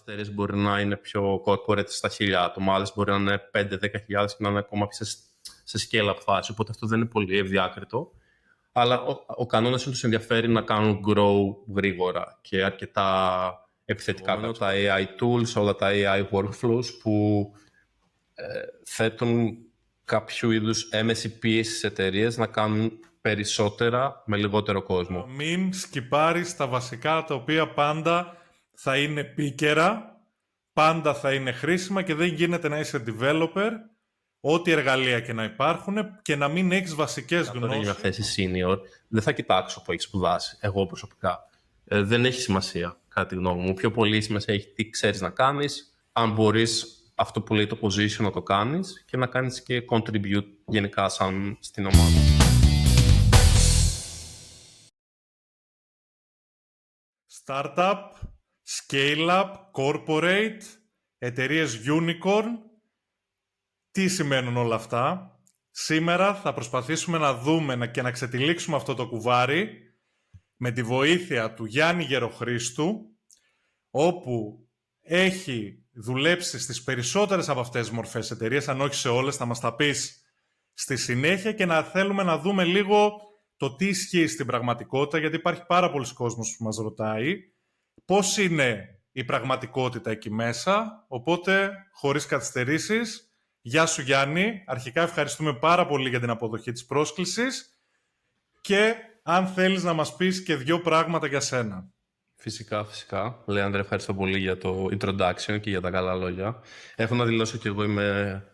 εταιρείες μπορεί να είναι πιο corporate στα 1.000 άτομα, άλλες μπορεί να είναι 5-10 χιλιάδες και να είναι ακόμα σε scale-up φάση, οπότε αυτό δεν είναι πολύ ευδιάκριτο. Αλλά ο κανόνας τους ενδιαφέρει να κάνουν grow γρήγορα και αρκετά επιθετικά. Τα AI tools, όλα τα AI workflows που θέτουν κάποιο είδους έμεση πίεση στις εταιρείες να κάνουν περισσότερα με λιγότερο κόσμο. Μην σκιπάρεις τα βασικά τα οποία πάντα θα είναι επίκαιρα, πάντα θα είναι χρήσιμα και δεν γίνεται να είσαι developer, ό,τι εργαλεία και να υπάρχουν και να μην έχεις βασικές γνώσεις. Για μια θέση senior δεν θα κοιτάξω που έχεις σπουδάσει, εγώ προσωπικά. Δεν έχει σημασία, κατά τη γνώμη μου. Πιο πολύ σημασία έχει τι ξέρεις να κάνεις, αν μπορείς αυτό που λέει το position να το κάνεις και να κάνεις και contribute γενικά σαν στην ομάδα. Startup, scale-up, corporate, εταιρείες unicorn. Τι σημαίνουν όλα αυτά? Σήμερα θα προσπαθήσουμε να δούμε και να ξετυλίξουμε αυτό το κουβάρι με τη βοήθεια του Γιάννη Γεροχρήστου, όπου έχει δουλέψει στις περισσότερες από αυτές τις μορφές εταιρείες, αν όχι σε όλες, θα μας τα πεις στη συνέχεια, και να θέλουμε να δούμε λίγο το τι ισχύει στην πραγματικότητα, γιατί υπάρχει πάρα πολλοί κόσμος που μας ρωτάει πώς είναι η πραγματικότητα εκεί μέσα. Οπότε, χωρίς καθυστερήσεις, γεια σου Γιάννη. Αρχικά ευχαριστούμε πάρα πολύ για την αποδοχή της πρόσκλησης και αν θέλεις να μας πεις και δύο πράγματα για σένα. Φυσικά. Λέανδρε, ευχαριστώ πολύ για το introduction και για τα καλά λόγια. Έχω να δηλώσω και εγώ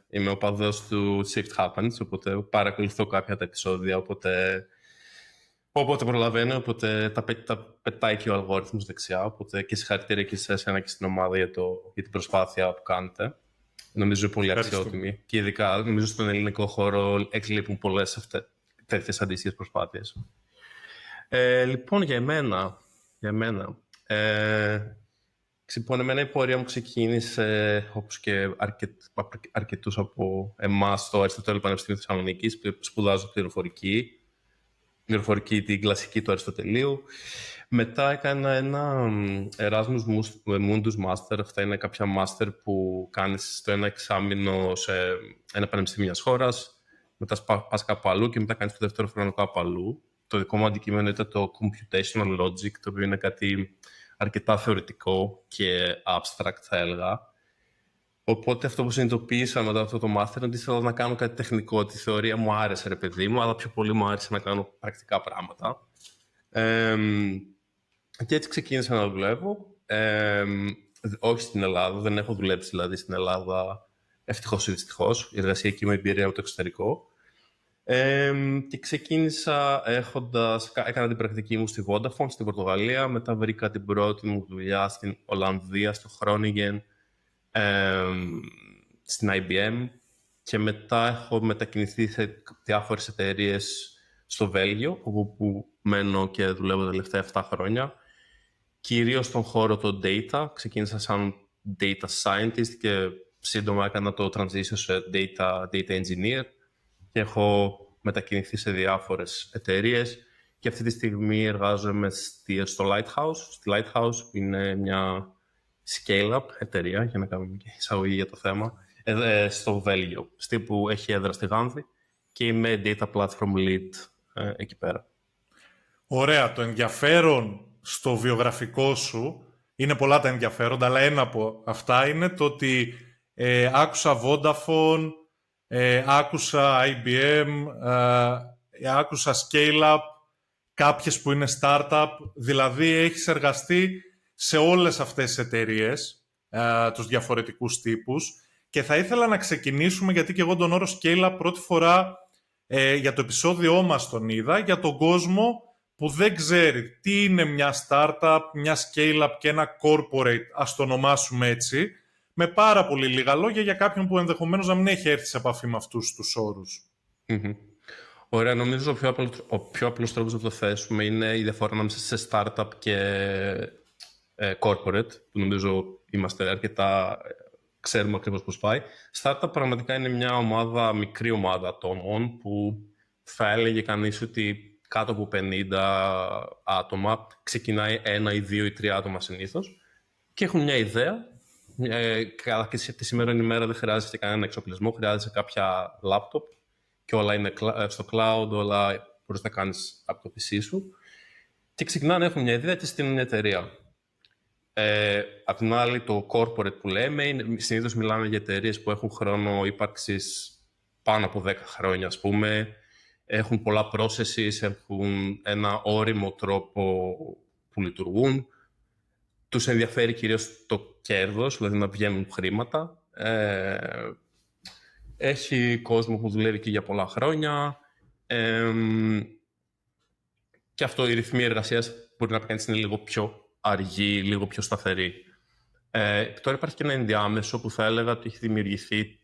είμαι οπαδός του Shift Happens, οπότε παρακολουθώ κάποια τα επεισόδια, όποτε προλαβαίνω, οπότε τα πετάει και ο αλγόριθμος δεξιά, οπότε και συγχαρητήρια και σε εσένα και στην ομάδα για την προσπάθεια που κάνετε. Νομίζω πολύ αξιότιμη και ειδικά νομίζω στον ελληνικό χώρο εκλείπουν πολλές τέτοιες αντίστοιχες προσπάθειες. Λοιπόν, για εμένα, εμένα η πορεία μου ξεκίνησε, όπως και αρκετούς από εμάς, στο Αριστοτέλειο Πανεπιστήμιο Θεσσαλονίκης. Σπουδάζω πληροφορική την κλασική του Αριστοτελείου. Μετά έκανα ένα Erasmus Mundus Master. Αυτά είναι κάποια master που κάνεις το ένα εξάμηνο σε ένα πανεπιστήμιο μιας χώρας, μετά πας κάπου αλλού και μετά κάνεις το δεύτερο χρόνο κάπου αλλού. Το δικό μου αντικείμενο ήταν το Computational Logic, το οποίο είναι κάτι αρκετά θεωρητικό και abstract, θα έλεγα. Οπότε αυτό που συνειδητοποίησα μετά αυτό το master είναι ότι ήθελα να κάνω κάτι τεχνικό. Τη θεωρία μου άρεσε, ρε παιδί μου, αλλά πιο πολύ μου άρεσε να κάνω πρακτικά πράγματα. Και έτσι ξεκίνησα να δουλεύω. Όχι στην Ελλάδα, δεν έχω δουλέψει δηλαδή στην Ελλάδα, ευτυχώς ή δυστυχώς. Η εργασιακή μου εμπειρία από το εξωτερικό. Και ξεκίνησα έκανα την πρακτική μου στη Vodafone, στην Πορτογαλία. Μετά βρήκα την πρώτη μου δουλειά στην Ολλανδία, στο Groningen, στην IBM, και μετά έχω μετακινηθεί σε διάφορες εταιρείες στο Βέλγιο, όπου μένω και δουλεύω τα τελευταία 7 χρόνια. Κυρίως στον χώρο το data. Ξεκίνησα σαν data scientist και σύντομα έκανα το transition σε data engineer και έχω μετακινηθεί σε διάφορες εταιρείες και αυτή τη στιγμή εργάζομαι στο Lighthouse. Στη Lighthouse, που είναι μια scale-up εταιρεία, για να κάνουμε και εισαγωγή για το θέμα, στο Βέλγιο, που έχει έδρα στη Γάνδη, και είμαι data platform lead εκεί πέρα. Ωραία. Το ενδιαφέρον στο βιογραφικό σου, είναι πολλά τα ενδιαφέροντα, αλλά ένα από αυτά είναι το ότι άκουσα Vodafone, άκουσα IBM, άκουσα Scale-up, κάποιες που είναι startup, δηλαδή έχεις εργαστεί σε όλες αυτές τις εταιρείες, τους διαφορετικούς τύπους, και θα ήθελα να ξεκινήσουμε, γιατί και εγώ τον όρο Scale-up πρώτη φορά για το επεισόδιό μας τον είδα, για τον κόσμο που δεν ξέρει τι είναι μια startup, μια scale-up και ένα corporate, ας το ονομάσουμε έτσι, με πάρα πολύ λίγα λόγια για κάποιον που ενδεχομένως να μην έχει έρθει σε επαφή με αυτούς τους όρους. Ωραία, νομίζω ο πιο απλός τρόπος να το θέσουμε είναι η διαφορά ανάμεσα σε startup και corporate, που νομίζω είμαστε αρκετά, ξέρουμε ακριβώς πώς πάει. Startup πραγματικά είναι μια μικρή ομάδα ατόμων που θα έλεγε κανείς ότι κάτω από 50 άτομα, ξεκινάει 1 ή 2 ή 3 άτομα συνήθως, και έχουν μια ιδέα Καλά, και τη σημερινή ημέρα δεν χρειάζεται κανένα εξοπλισμό, χρειάζεται κάποια laptop και όλα είναι στο cloud, όλα μπορείς να κάνεις από το PC σου. Και ξεκινάνε, έχουν μια ιδέα και στείλουν μια εταιρεία. Απ' την άλλη, το corporate που λέμε, συνήθως μιλάμε για εταιρείες που έχουν χρόνο ύπαρξης πάνω από 10 χρόνια, ας πούμε. Έχουν πολλά processes, έχουν ένα όριμο τρόπο που λειτουργούν. Τους ενδιαφέρει κυρίως το κέρδος, δηλαδή να βγαίνουν χρήματα. Έχει κόσμο που δουλεύει και για πολλά χρόνια. Και αυτό, η ρυθμή εργασίας μπορεί να κάνει είναι λίγο πιο αργή, λίγο πιο σταθερή. Τώρα υπάρχει και ένα ενδιάμεσο που θα έλεγα ότι έχει δημιουργηθεί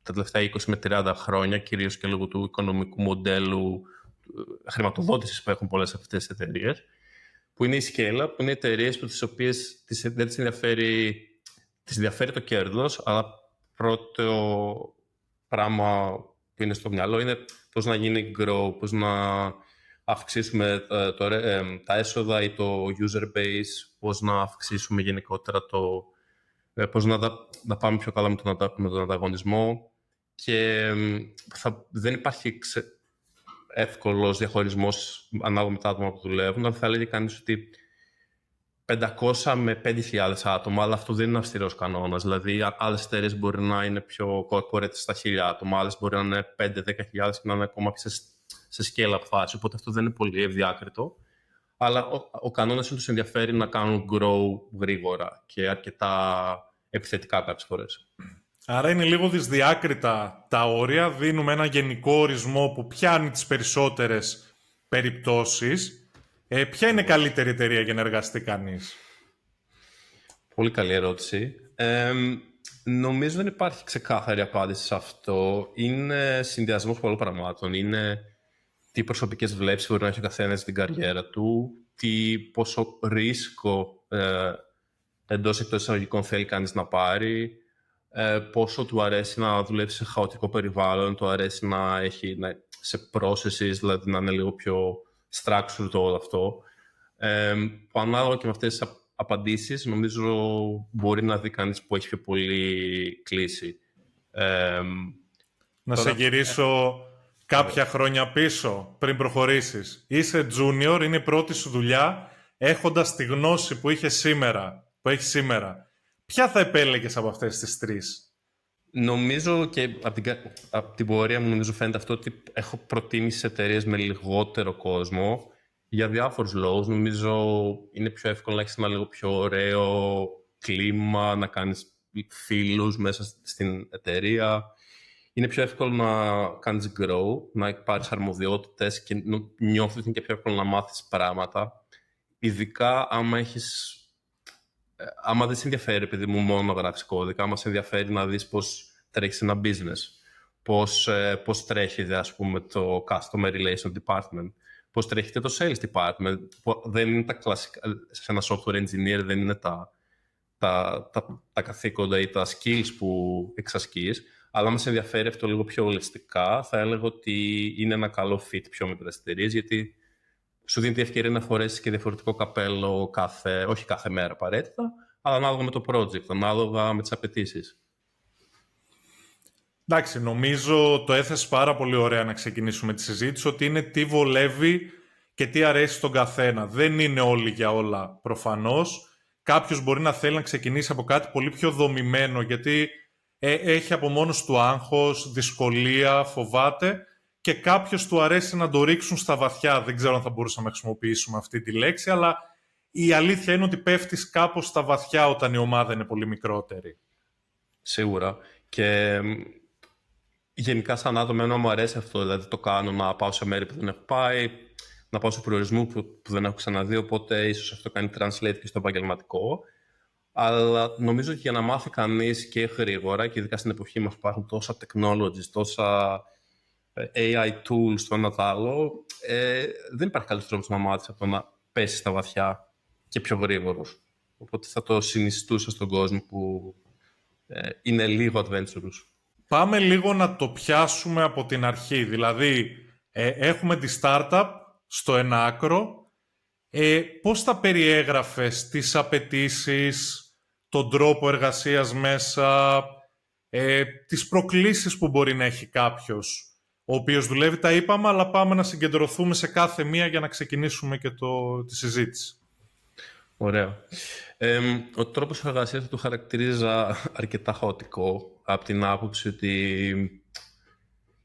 τα τελευταία 20 με 30 χρόνια, κυρίως και λόγω του οικονομικού μοντέλου χρηματοδότησης που έχουν πολλές από αυτές τις εταιρείες, που είναι η Scale-Up, που είναι εταιρείες τις οποίες δεν τις ενδιαφέρει το κέρδος, αλλά πρώτο πράγμα που είναι στο μυαλό είναι πώς να γίνει grow, πώς να αυξήσουμε τα έσοδα ή το user base, πώς να αυξήσουμε γενικότερα πώς να πάμε πιο καλά με τον ανταγωνισμό. Και δεν υπάρχει εύκολος διαχωρισμός ανάλογα με τα άτομα που δουλεύουν, αλλά θα έλεγε κανείς ότι 500 με 5.000 άτομα, αλλά αυτό δεν είναι αυστηρός κανόνας. Δηλαδή, άλλες εταιρείες μπορεί να είναι πιο corporate στα 1.000 άτομα, άλλες μπορεί να είναι 5-10.000 και να είναι ακόμα σε scale-up φάση. Οπότε αυτό δεν είναι πολύ ευδιάκριτο. Αλλά ο κανόνας είναι τους ενδιαφέρει να κάνουν grow γρήγορα και αρκετά επιθετικά κάποιες φορές. Άρα είναι λίγο δυσδιάκριτα τα όρια. Δίνουμε ένα γενικό ορισμό που πιάνει τις περισσότερες περιπτώσεις. Ποια είναι η καλύτερη εταιρεία για να εργαστεί κανείς? Πολύ καλή ερώτηση. Νομίζω δεν υπάρχει ξεκάθαρη απάντηση σε αυτό. Είναι συνδυασμός πολλών πραγμάτων. Είναι τι προσωπικές βλέψεις μπορεί να έχει ο καθένας στην καριέρα του, πόσο ρίσκο εντός εκτός εισαγωγικών θέλει κανείς να πάρει, πόσο του αρέσει να δουλεύει σε χαοτικό περιβάλλον, του αρέσει να έχει σε processes, δηλαδή να είναι λίγο πιο structured όλο αυτό. Που ανάλογα και με αυτές τις απαντήσεις, νομίζω μπορεί να δει κανείς που έχει πιο πολύ κλίση. Να σε γυρίσω κάποια χρόνια πίσω, πριν προχωρήσεις. Είσαι junior, είναι η πρώτη σου δουλειά, έχοντας τη γνώση που έχεις σήμερα. Ποια θα επέλεγες από αυτές τις τρεις? Νομίζω και από την πορεία μου νομίζω φαίνεται αυτό ότι έχω προτίμηση σε εταιρείες με λιγότερο κόσμο για διάφορους λόγους. Νομίζω είναι πιο εύκολο να έχεις ένα λίγο πιο ωραίο κλίμα, να κάνεις φίλους μέσα στην εταιρεία. Είναι πιο εύκολο να κάνεις grow, να πάρεις αρμοδιότητες και νιώθεις ότι είναι και πιο εύκολο να μάθεις πράγματα. Ειδικά άμα δεν σε ενδιαφέρει, επειδή μου μόνο να γράψεις κώδικα, άμα σε ενδιαφέρει να δεις πώς τρέχει ένα business, πώς τρέχει, ας πούμε, το Customer Relation Department, πώς τρέχει το Sales Department, δεν είναι τα κλασικά, σε ένα software engineer δεν είναι τα καθήκοντα ή τα skills που εξασκείς, αλλά άμα σε ενδιαφέρει αυτό λίγο πιο ολιστικά, θα έλεγα ότι είναι ένα καλό fit πιο μικρές εταιρείες, γιατί σου δίνει τη ευκαιρία να φορέσεις και διαφορετικό καπέλο όχι κάθε μέρα απαραίτητα, αλλά ανάλογα με το project, ανάλογα με τις απαιτήσεις. Εντάξει, νομίζω το έθεσες πάρα πολύ ωραία να ξεκινήσουμε τη συζήτηση, ότι είναι τι βολεύει και τι αρέσει στον καθένα. Δεν είναι όλοι για όλα, προφανώς. Κάποιος μπορεί να θέλει να ξεκινήσει από κάτι πολύ πιο δομημένο, γιατί έχει από μόνος του άγχος, δυσκολία, φοβάται, και κάποιος του αρέσει να το ρίξουν στα βαθιά. Δεν ξέρω αν θα μπορούσαμε να χρησιμοποιήσουμε αυτή τη λέξη, αλλά η αλήθεια είναι ότι πέφτεις κάπως στα βαθιά όταν η ομάδα είναι πολύ μικρότερη. Σίγουρα. Και γενικά σαν άτομο μου αρέσει αυτό, δηλαδή το κάνω να πάω σε μέρη που δεν έχω πάει, να πάω σε προορισμού που δεν έχω ξαναδεί, οπότε ίσως αυτό κάνει translate και στο επαγγελματικό. Αλλά νομίζω ότι για να μάθει κανείς και γρήγορα, και ειδικά στην εποχή μας που υπάρχουν τόσα technologies, τόσα AI tools, το ένα το άλλο, δεν υπάρχει καλύτερος τρόπος να μάθεις από το να πέσει στα βαθιά και πιο γρήγορος. Οπότε θα το συνιστούσα στον κόσμο που είναι λίγο adventurous. Πάμε λίγο να το πιάσουμε από την αρχή. Δηλαδή, έχουμε τη startup στο ένα άκρο. Πώς θα περιέγραφες τις απαιτήσεις, τον τρόπο εργασίας μέσα, τις προκλήσεις που μπορεί να έχει κάποιος ο οποίος δουλεύει, τα είπαμε, αλλά πάμε να συγκεντρωθούμε σε κάθε μία για να ξεκινήσουμε και τη συζήτηση. Ωραία. Ο τρόπος εργασίας του χαρακτηρίζα αρκετά χαοτικό, από την άποψη ότι,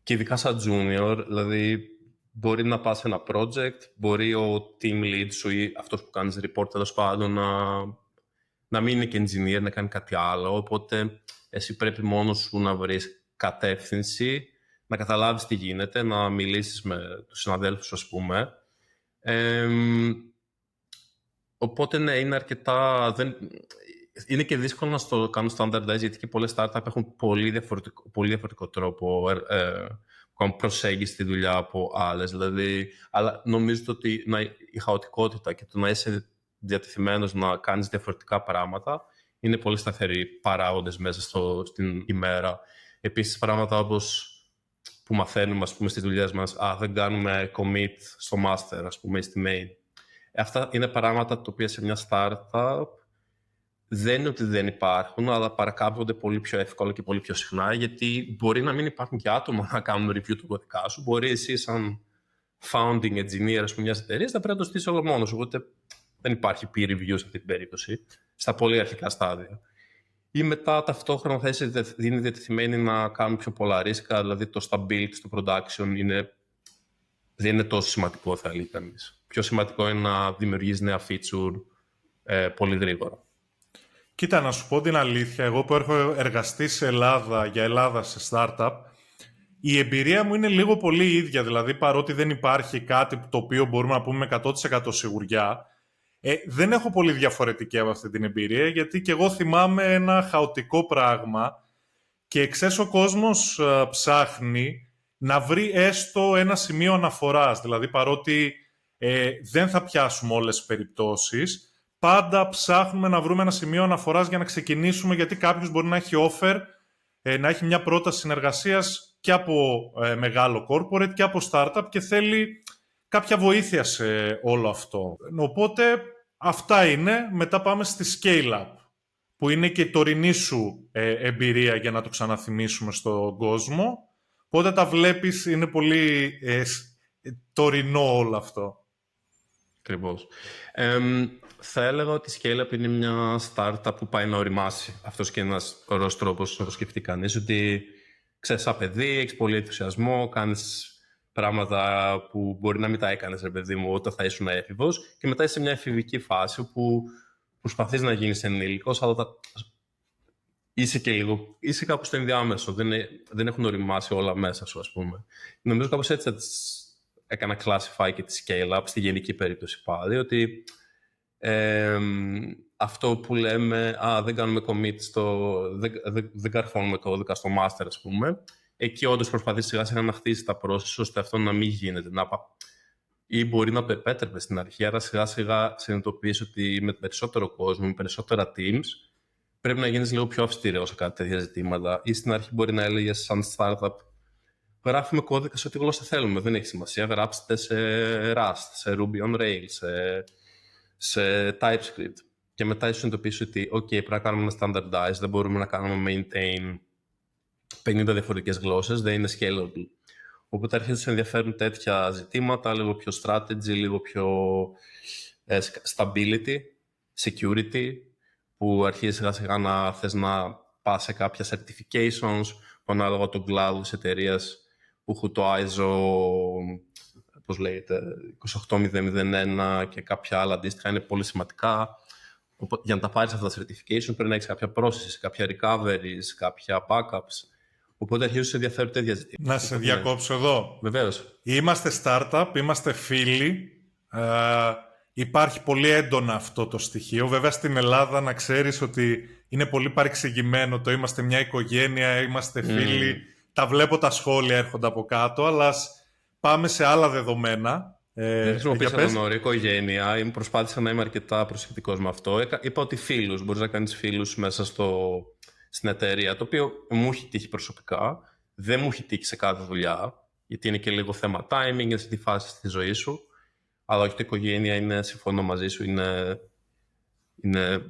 και ειδικά σαν junior, δηλαδή μπορεί να πας σε ένα project, μπορεί ο team lead σου ή αυτός που κάνεις report, τέλος πάντων, να μην είναι και engineer, να κάνει κάτι άλλο, οπότε εσύ πρέπει μόνος σου να βρεις κατεύθυνση, να καταλάβεις τι γίνεται, να μιλήσεις με τους συναδέλφους, ας πούμε. Οπότε ναι, είναι αρκετά... Είναι και δύσκολο να το κάνουν standardize, γιατί και πολλές startup έχουν πολύ διαφορετικό τρόπο προσέγγιση στη δουλειά από άλλες. Δηλαδή, αλλά νομίζω ότι η χαοτικότητα και το να είσαι διατεθειμένος να κάνεις διαφορετικά πράγματα είναι πολύ σταθεροί παράγοντες μέσα στην ημέρα. Επίσης, πράγματα όπως που μαθαίνουμε, ας πούμε, στις δουλειές μας, δεν κάνουμε commit στο master, ας πούμε, στη main. Αυτά είναι πράγματα τα οποία σε μια startup δεν είναι ότι δεν υπάρχουν, αλλά παρακάμπτονται πολύ πιο εύκολα και πολύ πιο συχνά, γιατί μπορεί να μην υπάρχουν και άτομα να κάνουν review του κωδικά σου. Μπορεί εσύ, σαν founding engineer, ας πούμε, μιας εταιρείας, να πρέπει να το στήσεις όλο μόνος. Οπότε δεν υπάρχει peer review σε αυτή την περίπτωση, στα πολύ αρχικά στάδια. Ή μετά ταυτόχρονα θα είσαι διατεθειμένοι να κάνουν πιο πολλά ρίσκα, δηλαδή το stability στο production δεν είναι τόσο σημαντικό, θα λέει κανείς. Πιο σημαντικό είναι να δημιουργείς νέα feature πολύ γρήγορα. Κοίτα, να σου πω την αλήθεια, εγώ που έχω εργαστεί για Ελλάδα σε startup, η εμπειρία μου είναι λίγο πολύ ίδια. Δηλαδή, παρότι δεν υπάρχει κάτι το οποίο μπορούμε να πούμε 100% σιγουριά, δεν έχω πολύ διαφορετική από αυτή την εμπειρία, γιατί και εγώ θυμάμαι ένα χαοτικό πράγμα και εξές ο κόσμος ψάχνει να βρει έστω ένα σημείο αναφοράς. Δηλαδή, παρότι δεν θα πιάσουμε όλες τις περιπτώσεις, πάντα ψάχνουμε να βρούμε ένα σημείο αναφοράς για να ξεκινήσουμε, γιατί κάποιος μπορεί να έχει offer, να έχει μια πρόταση συνεργασίας και από μεγάλο corporate και από startup και θέλει κάποια βοήθεια σε όλο αυτό. Οπότε αυτά είναι. Μετά πάμε στη scale-up, που είναι και η τωρινή σου εμπειρία για να το ξαναθυμίσουμε στον κόσμο. Οπότε τα βλέπεις, είναι πολύ τωρινό όλο αυτό. Ακριβώς. Θα έλεγα ότι η scale-up είναι μια startup που πάει να οριμάσει. Αυτός και ένας ωραίος τρόπος να το σκεφτεί κανείς, ότι ξέρεις, σαν παιδί, έχεις πολύ ενθουσιασμό, κάνεις πράγματα που μπορεί να μην τα έκανες, ρε παιδί μου, όταν θα ήσουν έφηβος, και μετά είσαι σε μια εφηβική φάση που προσπαθείς να γίνεις ενήλικος, αλλά είσαι κάπου στο ενδιάμεσο, δεν έχουν οριμάσει όλα μέσα σου, ας πούμε. Νομίζω κάπως έτσι έκανα classify και τη scale-up, στη γενική περίπτωση πάλι, ότι αυτό που λέμε, δεν κάνουμε commit δεν καρφώνουμε κώδικα στο master, ας πούμε, εκεί όντως προσπαθείς σιγά σιγά να χτίσεις τα process, ώστε αυτό να μην γίνεται. Ή μπορεί να το επέτρεπε στην αρχή, άρα σιγά σιγά συνειδητοποιείς ότι με περισσότερο κόσμο, με περισσότερα teams, πρέπει να γίνεις λίγο πιο αυστηρό σε κάτι τέτοια ζητήματα. Ή στην αρχή μπορεί να έλεγες σαν startup, γράφουμε κώδικα σε ό,τι γλώσσα θέλουμε, δεν έχει σημασία. Γράψτε σε Rust, σε Ruby on Rails, σε TypeScript. Και μετά συνειδητοποιήσεις ότι, πρέπει να κάνουμε ένα standardize, δεν μπορούμε να κάνουμε maintain 50 διαφορετικές γλώσσες, δεν είναι scalable. Οπότε αρχίζουν να σε ενδιαφέρουν τέτοια ζητήματα, λίγο πιο strategy, λίγο πιο stability, security, που αρχίζει σιγά σιγά να θες να πας σε κάποια certifications, που ανάλογα τον κλάδο της εταιρείας που έχουν το ISO, πώς λέγεται, 28001 και κάποια άλλα αντίστοιχα είναι πολύ σημαντικά. Οπότε, για να τα πάρεις αυτά τα certification πρέπει να έχεις κάποια processes, κάποια recoveries, κάποια backups. Οπότε αρχίζουν σε ενδιαφέρουν τέτοια ζητήματα. Να σε διακόψω εδώ. Βεβαίως. Είμαστε startup, είμαστε φίλοι. Υπάρχει πολύ έντονα αυτό το στοιχείο. Βέβαια στην Ελλάδα να ξέρεις ότι είναι πολύ παρεξηγημένο το είμαστε μια οικογένεια, είμαστε φίλοι. Τα βλέπω τα σχόλια έρχονται από κάτω, αλλά πάμε σε άλλα δεδομένα. Δεν χρησιμοποίησα τον όρο οικογένεια. Προσπάθησα να είμαι αρκετά προσεκτικός με αυτό. Είπα ότι φίλους. Μπορείς να κάνεις φίλους μέσα στην εταιρεία, το οποίο μου έχει τύχει προσωπικά. Δεν μου έχει τύχει σε κάθε δουλειά, γιατί είναι και λίγο θέμα timing, είναι σε τη φάση στη ζωή σου. Αλλά όχι, η οικογένεια είναι, συμφωνώ μαζί σου, είναι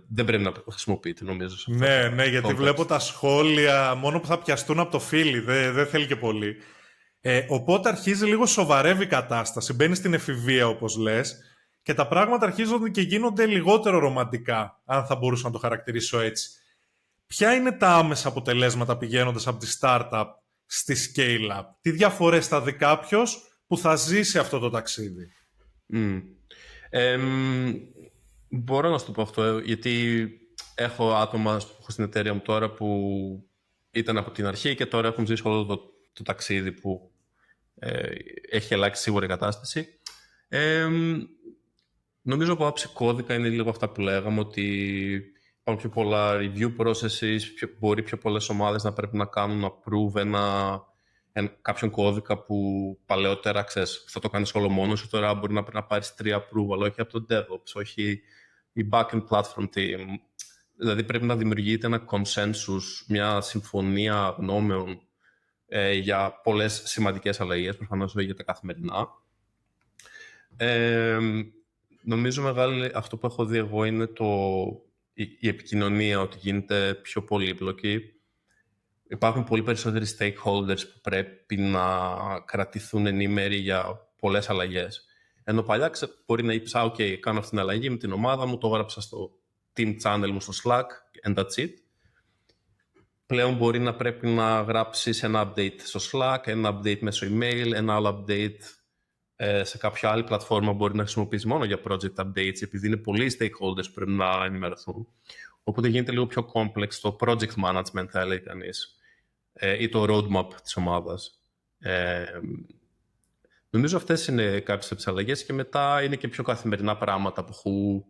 δεν πρέπει να χρησιμοποιείται, νομίζω. Ναι, γιατί βλέπω τα σχόλια μόνο που θα πιαστούν από το φίλι, δεν θέλει και πολύ. Οπότε αρχίζει λίγο σοβαρεύει η κατάσταση, μπαίνει στην εφηβεία όπως λες και τα πράγματα αρχίζονται και γίνονται λιγότερο ρομαντικά, αν θα μπορούσα να το χαρακτηρίσω έτσι. Ποια είναι τα άμεσα αποτελέσματα πηγαίνοντας από τη startup στη scale-up? Τι διαφορές θα δει κάποιος που θα ζήσει αυτό το ταξίδι? Μπορώ να σου το πω αυτό, γιατί έχω άτομα που έχω στην εταιρεία μου τώρα που ήταν από την αρχή και τώρα έχουν ζήσει όλο το ταξίδι που έχει αλλάξει σίγουρα η κατάσταση. Νομίζω από άψη κώδικα είναι λίγο αυτά που λέγαμε, ότι υπάρχουν πιο πολλά review processes, μπορεί πιο πολλές ομάδες να πρέπει να κάνουν approve κάποιον κώδικα που παλαιότερα, ξέρεις, θα το κάνεις όλο μόνος σου, τώρα μπορεί να πρέπει να πάρεις 3 approve, αλλά όχι από το DevOps, όχι η backend platform team. Δηλαδή πρέπει να δημιουργείται ένα consensus, μια συμφωνία γνώμεων για πολλές σημαντικές αλλαγές, προφανώς για τα καθημερινά. Νομίζω αυτό που έχω δει εγώ είναι η επικοινωνία, ότι γίνεται πιο πολύπλοκη. Υπάρχουν πολύ περισσότεροι stakeholders που πρέπει να κρατηθούν ενήμεροι για πολλές αλλαγές. Ενώ παλιά μπορεί να είπες, OK, κάνω αυτή την αλλαγή με την ομάδα μου, το έγραψα στο team channel μου στο Slack and that's it. Πλέον μπορεί να πρέπει να γράψεις ένα update στο Slack, ένα update μέσω email, ένα άλλο update σε κάποια άλλη πλατφόρμα μπορεί να χρησιμοποιείς μόνο για project updates, επειδή είναι πολλοί stakeholders που πρέπει να ενημερωθούν. Οπότε γίνεται λίγο πιο complex το project management, θα έλεγε κανείς, ή το roadmap της ομάδας. Νομίζω αυτές είναι κάποιες από τις αλλαγές και μετά είναι και πιο καθημερινά πράγματα που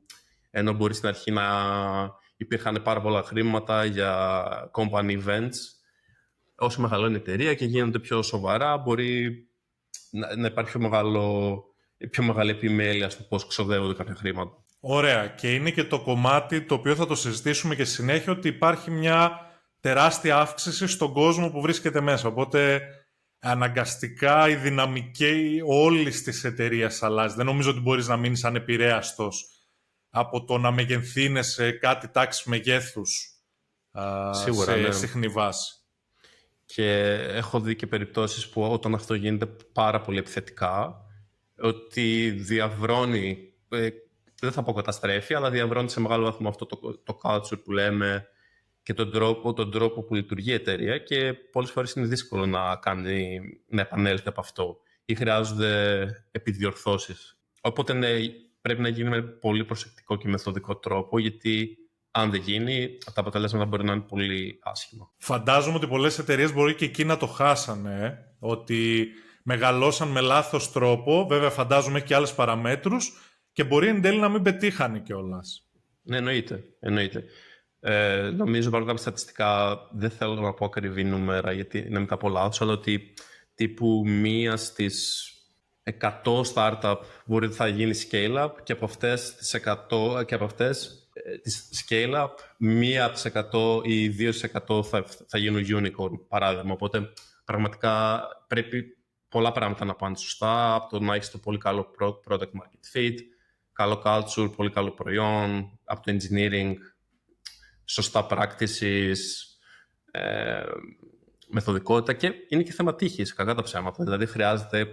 ενώ μπορεί στην αρχή να υπήρχαν πάρα πολλά χρήματα για company events, όσο μεγαλώνει η εταιρεία και γίνονται πιο σοβαρά, μπορεί να υπάρχει πιο μεγάλη επιμέλεια στο πώς ξοδεύονται κάποια χρήματα. Ωραία. Και είναι και το κομμάτι το οποίο θα το συζητήσουμε και συνέχεια, ότι υπάρχει μια τεράστια αύξηση στον κόσμο που βρίσκεται μέσα. Οπότε αναγκαστικά η δυναμική όλης της εταιρείας αλλάζει. Δεν νομίζω ότι μπορείς να μείνεις ανεπηρέαστος από το να μεγενθύνεσαι κάτι τάξη μεγέθους σε συχνή βάση. Και έχω δει και περιπτώσεις που όταν αυτό γίνεται πάρα πολύ επιθετικά, ότι διαβρώνει, δεν θα πω καταστρέφει, αλλά διαβρώνει σε μεγάλο βαθμό αυτό το culture που λέμε και τον τρόπο που λειτουργεί η εταιρεία, και πολλές φορές είναι δύσκολο να επανέλθει από αυτό ή χρειάζονται επιδιορθώσεις. Οπότε ναι, πρέπει να γίνει με πολύ προσεκτικό και μεθοδικό τρόπο, γιατί αν δεν γίνει, τα αποτελέσματα μπορεί να είναι πολύ άσχημα. Φαντάζομαι ότι πολλές εταιρείες μπορεί και εκεί να το χάσανε, ότι μεγαλώσαν με λάθος τρόπο, βέβαια φαντάζομαι και άλλες παραμέτρους, και μπορεί εν τέλει να μην πετύχανε κιόλας. Ναι, εννοείται. Νομίζω υπάρχουν κάποια στατιστικά, δεν θέλω να πω ακριβή νούμερα, γιατί είναι μετά από λάθος, αλλά ότι τύπου 1 στις 100 startup μπορεί θα γίνει scale-up, και από αυτές τις 100 και από αυτές της scale-up, 1% ή 2% θα γίνουν unicorn, παράδειγμα. Οπότε πραγματικά πρέπει πολλά πράγματα να πάνε σωστά, από το να έχεις το πολύ καλό product market fit, καλό culture, πολύ καλό προϊόν, από το engineering, σωστά practices, μεθοδικότητα, και είναι και θέμα τύχης, κακά τα ψέματα. Δηλαδή χρειάζεται,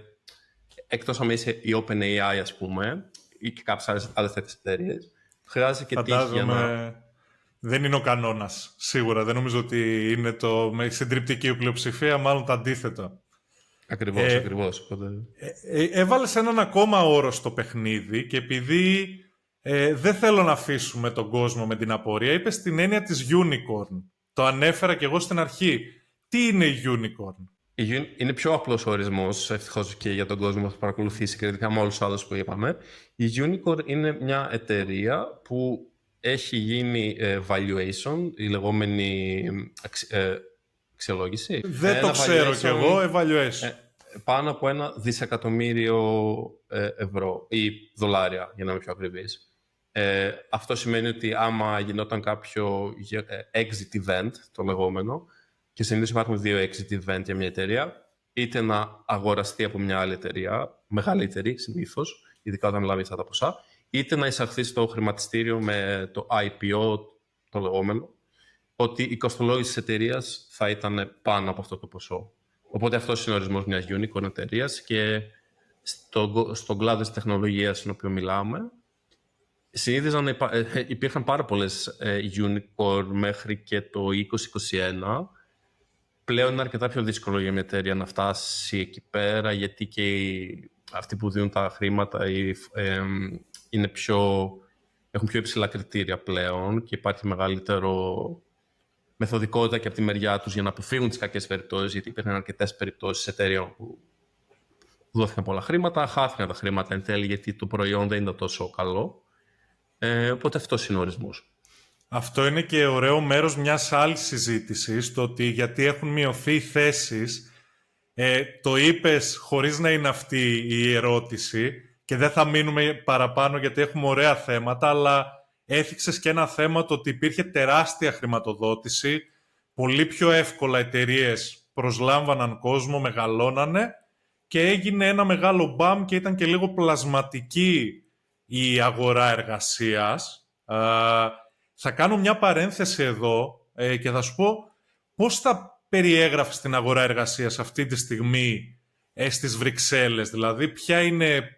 εκτός αν είσαι η OpenAI, ας πούμε, ή και κάποιες άλλες τέτοιες εταιρείες, χρειάζεται και τύχη για να... Δεν είναι ο κανόνας, σίγουρα. Δεν νομίζω ότι είναι με συντριπτική πλειοψηφία, μάλλον το αντίθετο. Ακριβώς. Έβαλες έναν ακόμα όρο στο παιχνίδι, και επειδή δεν θέλω να αφήσουμε τον κόσμο με την απορία, είπες την έννοια της unicorn. Το ανέφερα και εγώ στην αρχή. Τι είναι η unicorn? Είναι πιο απλός ο ορισμός, ευτυχώς και για τον κόσμο που θα παρακολουθήσει και ειδικά με όλους τους άλλους που είπαμε. Η unicorn είναι μια εταιρεία που έχει γίνει valuation, η λεγόμενη αξιολόγηση. Δεν το ξέρω κι εγώ, evaluation. Πάνω από $1 δισεκατομμύριο ευρώ ή δολάρια, για να είμαι πιο ακριβής. Αυτό σημαίνει ότι άμα γινόταν κάποιο exit event, το λεγόμενο, και συνήθως υπάρχουν 2 exit event για μια εταιρεία, είτε να αγοραστεί από μια άλλη εταιρεία, μεγαλύτερη συνήθως, ειδικά όταν λάβει αυτά τα ποσά, είτε να εισαχθεί στο χρηματιστήριο με το IPO, το λεγόμενο, ότι η κοστολόγηση της εταιρείας θα ήταν πάνω από αυτό το ποσό. Οπότε αυτός είναι ο ορισμός μιας unicorn εταιρείας και στον κλάδο της τεχνολογίας στον οποίο μιλάμε, συνήθιζαν να υπήρχαν πάρα πολλές unicorn μέχρι και το 2021. Πλέον είναι αρκετά πιο δύσκολο για μια εταιρεία να φτάσει εκεί πέρα, γιατί και αυτοί που δίνουν τα χρήματα έχουν πιο υψηλά κριτήρια πλέον και υπάρχει μεγαλύτερο μεθοδικότητα και από τη μεριά τους για να αποφύγουν τις κακές περιπτώσεις, γιατί υπήρχαν αρκετές περιπτώσεις εταιρείων που δόθηκαν πολλά χρήματα, χάθηκαν τα χρήματα εν τέλει γιατί το προϊόν δεν ήταν τόσο καλό. Οπότε αυτός είναι ο ορισμός. Αυτό είναι και ωραίο μέρος μιας άλλης συζήτησης, το ότι γιατί έχουν μειωθεί οι θέσεις. Το είπες χωρίς να είναι αυτή η ερώτηση και δεν θα μείνουμε παραπάνω γιατί έχουμε ωραία θέματα, αλλά έθιξες και ένα θέμα, το ότι υπήρχε τεράστια χρηματοδότηση, πολύ πιο εύκολα εταιρείες προσλάμβαναν κόσμο, μεγαλώνανε και έγινε ένα μεγάλο μπαμ και ήταν και λίγο πλασματική η αγορά εργασίας. Θα κάνω μια παρένθεση εδώ και θα σου πω πώς θα περιέγραφες την αγορά εργασίας αυτή τη στιγμή στις Βρυξέλλες. Δηλαδή, ποια είναι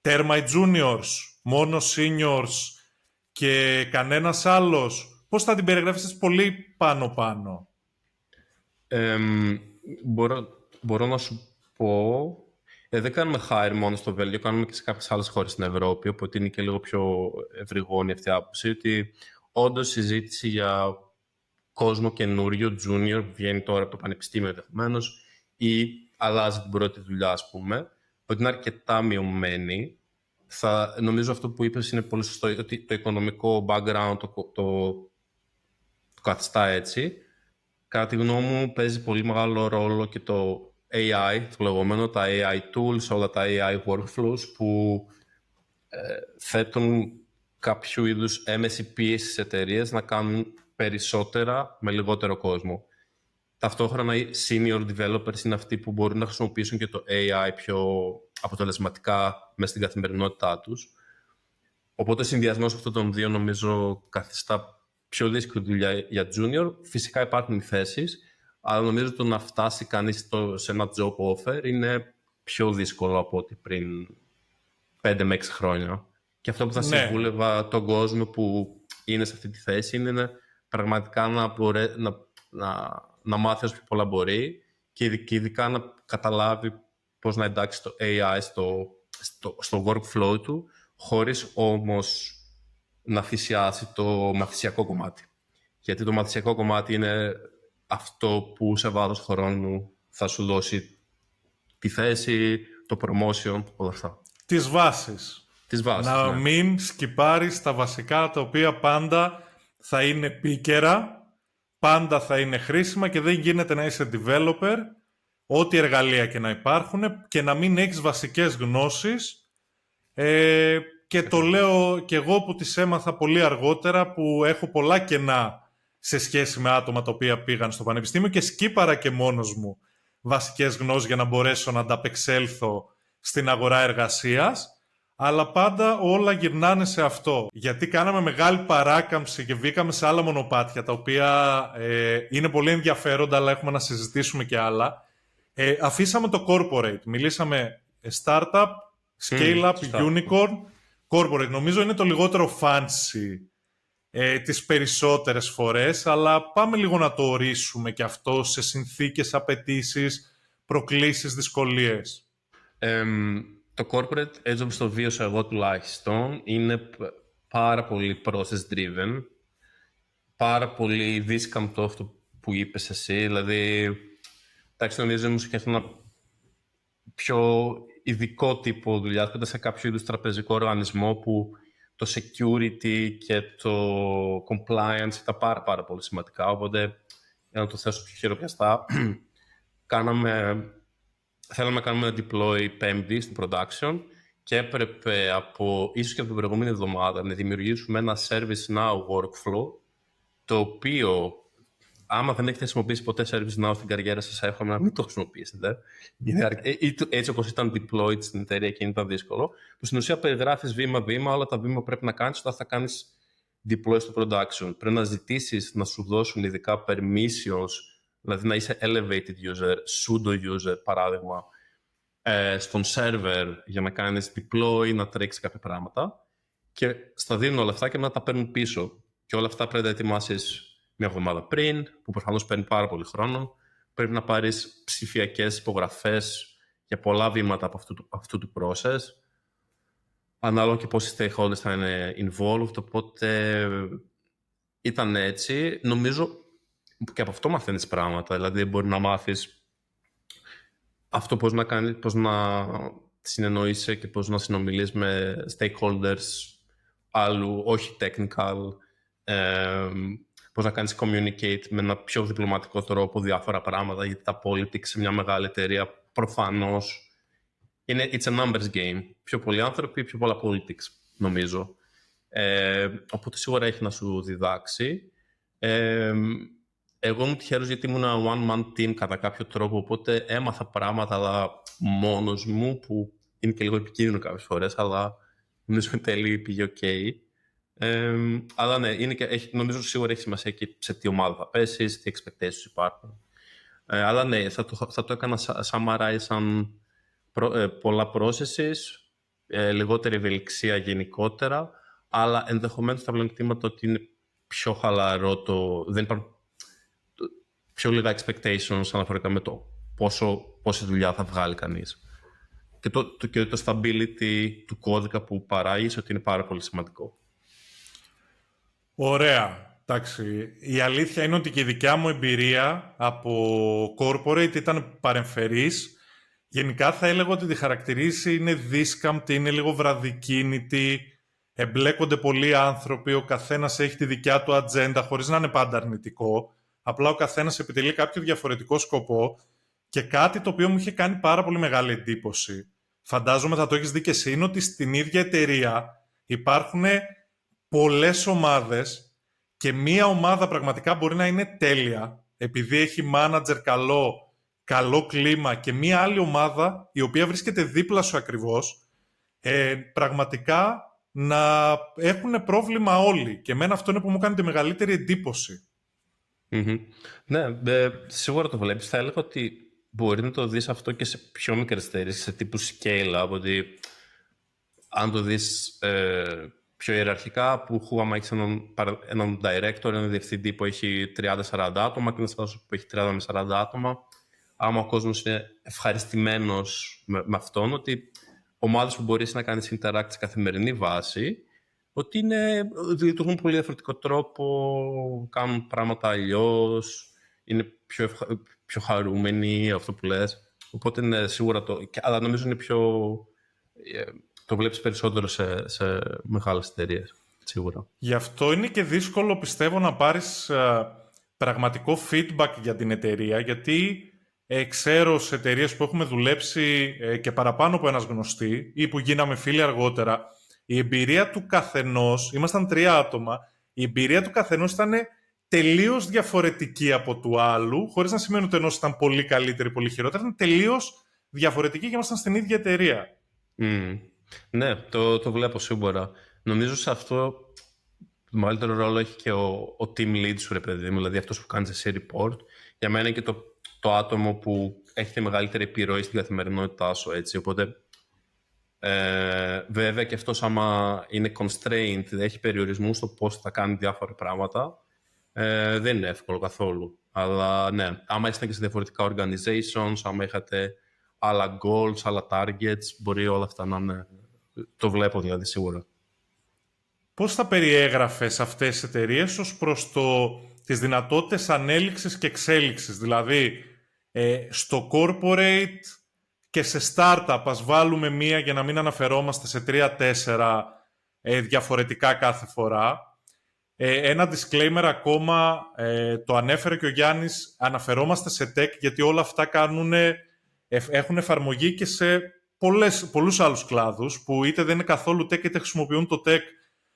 τέρμα οι juniors, μόνο seniors και κανένας άλλος. Πώς θα την περιγράφεις πολύ πάνω-πάνω? Μπορώ να σου πω... δεν κάνουμε hire μόνο στο Βέλγιο, κάνουμε και σε κάποιες άλλες χώρες στην Ευρώπη, οπότε είναι και λίγο πιο ευρυγόνη αυτή η άποψη, ότι όντως η συζήτηση για κόσμο καινούριο, junior, βγαίνει τώρα από το πανεπιστήμιο ενδεχομένως ή αλλάζει την πρώτη δουλειά, ας πούμε, ότι είναι αρκετά μειωμένη. Νομίζω αυτό που είπες είναι πολύ σωστό, ότι το οικονομικό background το καθιστά έτσι. Κατά τη γνώμη μου παίζει πολύ μεγάλο ρόλο και το AI, το λεγόμενο, τα AI tools, όλα τα AI workflows που θέτουν κάποιο είδους έμεση πίεση στις εταιρείες να κάνουν περισσότερα με λιγότερο κόσμο. Ταυτόχρονα οι senior developers είναι αυτοί που μπορούν να χρησιμοποιήσουν και το AI πιο αποτελεσματικά μέσα στην καθημερινότητά τους. Οπότε ο συνδυασμός αυτών των δύο νομίζω καθιστά πιο δύσκολη δουλειά για junior. Φυσικά υπάρχουν οι θέσεις, αλλά νομίζω το να φτάσει κανείς σε ένα job offer είναι πιο δύσκολο από ό,τι πριν 5 με 6 χρόνια. Και αυτό που θα συμβούλευα τον κόσμο που είναι σε αυτή τη θέση είναι πραγματικά να μάθει όσο πιο πολλά μπορεί και ειδικά να καταλάβει πώς να εντάξει το AI στο workflow του, χωρίς όμως να θυσιάσει το μαθησιακό κομμάτι. Γιατί το μαθησιακό κομμάτι είναι αυτό που σε βάθος χρόνου θα σου δώσει τη θέση, το promotion, όλα αυτά. Τις βάσεις. Να μην σκυπάρεις τα βασικά, τα οποία πάντα θα είναι επίκαιρα, πάντα θα είναι χρήσιμα και δεν γίνεται να είσαι developer, ό,τι εργαλεία και να υπάρχουν, και να μην έχεις βασικές γνώσεις. Και το λέω και εγώ που τις έμαθα πολύ αργότερα, που έχω πολλά κενά σε σχέση με άτομα τα οποία πήγαν στο πανεπιστήμιο και σκύπαρα και μόνος μου βασικές γνώσεις για να μπορέσω να ανταπεξέλθω στην αγορά εργασίας. Αλλά πάντα όλα γυρνάνε σε αυτό. Γιατί κάναμε μεγάλη παράκαμψη και βγήκαμε σε άλλα μονοπάτια, τα οποία είναι πολύ ενδιαφέροντα, αλλά έχουμε να συζητήσουμε και άλλα. Αφήσαμε το corporate. Μιλήσαμε startup, scale-up, unicorn, corporate. Νομίζω είναι το λιγότερο fancy τις περισσότερες φορές, αλλά πάμε λίγο να το ορίσουμε και αυτό σε συνθήκες, απαιτήσεις, προκλήσεις, δυσκολίες. Το corporate, έτσι όπως το βίωσα εγώ τουλάχιστον, είναι πάρα πολύ process-driven, πάρα πολύ δίσκαμπτο αυτό που είπες εσύ. Δηλαδή, εντάξει, νομίζω ήμουν και ένα πιο ειδικό τύπο δουλειά, κοντά σε κάποιο είδους τραπεζικό οργανισμό που το security και το compliance ήταν πάρα πολύ σημαντικά. Οπότε, για να το θέσω πιο χειροπιαστά, θέλαμε να κάνουμε ένα deploy Πέμπτη στην production και έπρεπε ίσως και από την προηγούμενη εβδομάδα να δημιουργήσουμε ένα ServiceNow workflow, το οποίο άμα δεν έχετε χρησιμοποιήσει ποτέ ServiceNow στην καριέρα σας, εύχομαι να μην το χρησιμοποιήσετε. Έτσι όπως ήταν deployed στην εταιρεία και ήταν δύσκολο, που στην ουσία περιγράφεις βήμα-βήμα όλα τα βήματα που πρέπει να κάνεις όταν θα κάνεις deploy στο production. Πρέπει να ζητήσεις να σου δώσουν ειδικά permissions, δηλαδή να είσαι elevated user, pseudo user παράδειγμα, στον server για να κάνεις deploy, να τρέξει κάποια πράγματα και στα δίνουν όλα αυτά και να τα παίρνουν πίσω. Και όλα αυτά πρέπει να ετοιμάσεις μια εβδομάδα πριν, που προφανώς παίρνει πάρα πολύ χρόνο. Πρέπει να πάρεις ψηφιακές υπογραφές για πολλά βήματα από αυτού του process. Ανάλογα και πόσοι stakeholders θα είναι involved, οπότε ήταν έτσι. Νομίζω και από αυτό μαθαίνεις πράγματα, δηλαδή μπορεί να μάθεις αυτό πώς να κάνεις, πώς να συνεννοείσαι και πώς να συνομιλείς με stakeholders άλλου, όχι technical, πώς να κάνεις communicate με ένα πιο διπλωματικό τρόπο διάφορα πράγματα, γιατί τα politics σε μια μεγάλη εταιρεία προφανώς it's a numbers game. Πιο πολλοί άνθρωποι, πιο πολλά politics, νομίζω. Οπότε σίγουρα έχει να σου διδάξει. Εγώ ήμουν τυχερός γιατί ήμουν ένα one-man team κατά κάποιο τρόπο, οπότε έμαθα πράγματα αλλά μόνος μου, που είναι και λίγο επικίνδυνο κάποιες φορές, αλλά νομίζω εν τέλει πήγε ok. Αλλά ναι, νομίζω σίγουρα έχει σημασία και σε τι ομάδα θα πέσεις, τι expectations υπάρχουν. Αλλά ναι, θα το έκανα summarize σαν πολλά processes, λιγότερη ευελιξία γενικότερα, αλλά ενδεχομένως τα πλεονεκτήματα ότι είναι πιο χαλαρό, δεν υπάρχουν πιο λίγα expectations αναφορικά με το πόση δουλειά θα βγάλει κανείς. Και το stability του κώδικα που παράγεις, ότι είναι πάρα πολύ σημαντικό. Ωραία. Εντάξει. Η αλήθεια είναι ότι και η δικιά μου εμπειρία από corporate ήταν παρεμφερής. Γενικά θα έλεγα ότι τη χαρακτηρίσει είναι δίσκαμπτη, είναι λίγο βραδικίνητη, εμπλέκονται πολλοί άνθρωποι, ο καθένας έχει τη δικιά του ατζέντα χωρίς να είναι πάντα αρνητικό. Απλά ο καθένας επιτελεί κάποιο διαφορετικό σκοπό και κάτι το οποίο μου είχε κάνει πάρα πολύ μεγάλη εντύπωση. Φαντάζομαι θα το έχεις δει και εσύ, είναι ότι στην ίδια εταιρεία υπάρχουν πολλές ομάδες και μία ομάδα πραγματικά μπορεί να είναι τέλεια επειδή έχει manager καλό κλίμα και μία άλλη ομάδα η οποία βρίσκεται δίπλα σου ακριβώς, πραγματικά να έχουν πρόβλημα όλοι. Και εμένα αυτό είναι που μου κάνει τη μεγαλύτερη εντύπωση. Mm-hmm. Ναι, σίγουρα το βλέπεις. Θα έλεγα ότι μπορεί να το δεις αυτό και σε πιο μικρές εταιρείες, σε τύπου scale-up, ότι αν το δεις πιο ιεραρχικά, που άμα έχεις έναν director, έναν διευθυντή που έχει 30-40 άτομα και ένας άλλος που έχει 30 με 40 άτομα, άμα ο κόσμος είναι ευχαριστημένος με αυτόν, ότι ομάδες που μπορείς να κάνεις interact σε καθημερινή βάση, ότι λειτουργούν πολύ διαφορετικό τρόπο, κάνουν πράγματα αλλιώς, είναι πιο χαρούμενοι, αυτό που λες. Οπότε είναι σίγουρα αλλά νομίζω είναι το βλέπεις περισσότερο σε μεγάλες εταιρείες, σίγουρα. Γι' αυτό είναι και δύσκολο, πιστεύω, να πάρεις πραγματικό feedback για την εταιρεία, γιατί ξέρω σε εταιρείες που έχουμε δουλέψει και παραπάνω από ένας γνωστή ή που γίναμε φίλοι αργότερα, η εμπειρία του καθενός, ήμασταν 3 άτομα, η εμπειρία του καθενός ήταν τελείως διαφορετική από του άλλου, χωρίς να σημαίνει ότι ενός ήταν πολύ καλύτερη, πολύ χειρότερη, ήταν τελείως διαφορετική και ήμασταν στην ίδια εταιρεία. Ναι, το βλέπω σίγουρα. Νομίζω σε αυτό το μεγαλύτερο ρόλο έχει και ο team lead σου, ρε παιδί μου, δηλαδή αυτός που κάνεις εσύ report. Για μένα είναι και το άτομο που έχει τη μεγαλύτερη επιρροή στην καθημερινότητά σου, έτσι. Οπότε, βέβαια και αυτός άμα είναι constrained, έχει περιορισμού στο πώς θα κάνει διάφορα πράγματα, δεν είναι εύκολο καθόλου. Αλλά ναι, άμα είστε και σε διαφορετικά organizations, άμα είχατε άλλα goals, άλλα targets, μπορεί όλα αυτά να είναι. Το βλέπω δηλαδή σίγουρα. Πώς θα περιέγραφες αυτές τις εταιρείες ως προς τις δυνατότητες ανέλυξης και εξέλιξης? Δηλαδή, στο corporate και σε startup, ας βάλουμε μία για να μην αναφερόμαστε σε 3-4 διαφορετικά κάθε φορά. Ένα disclaimer ακόμα, το ανέφερε και ο Γιάννης, αναφερόμαστε σε tech γιατί όλα αυτά έχουν εφαρμογή και σε πολλούς άλλους κλάδους που είτε δεν είναι καθόλου tech είτε χρησιμοποιούν το tech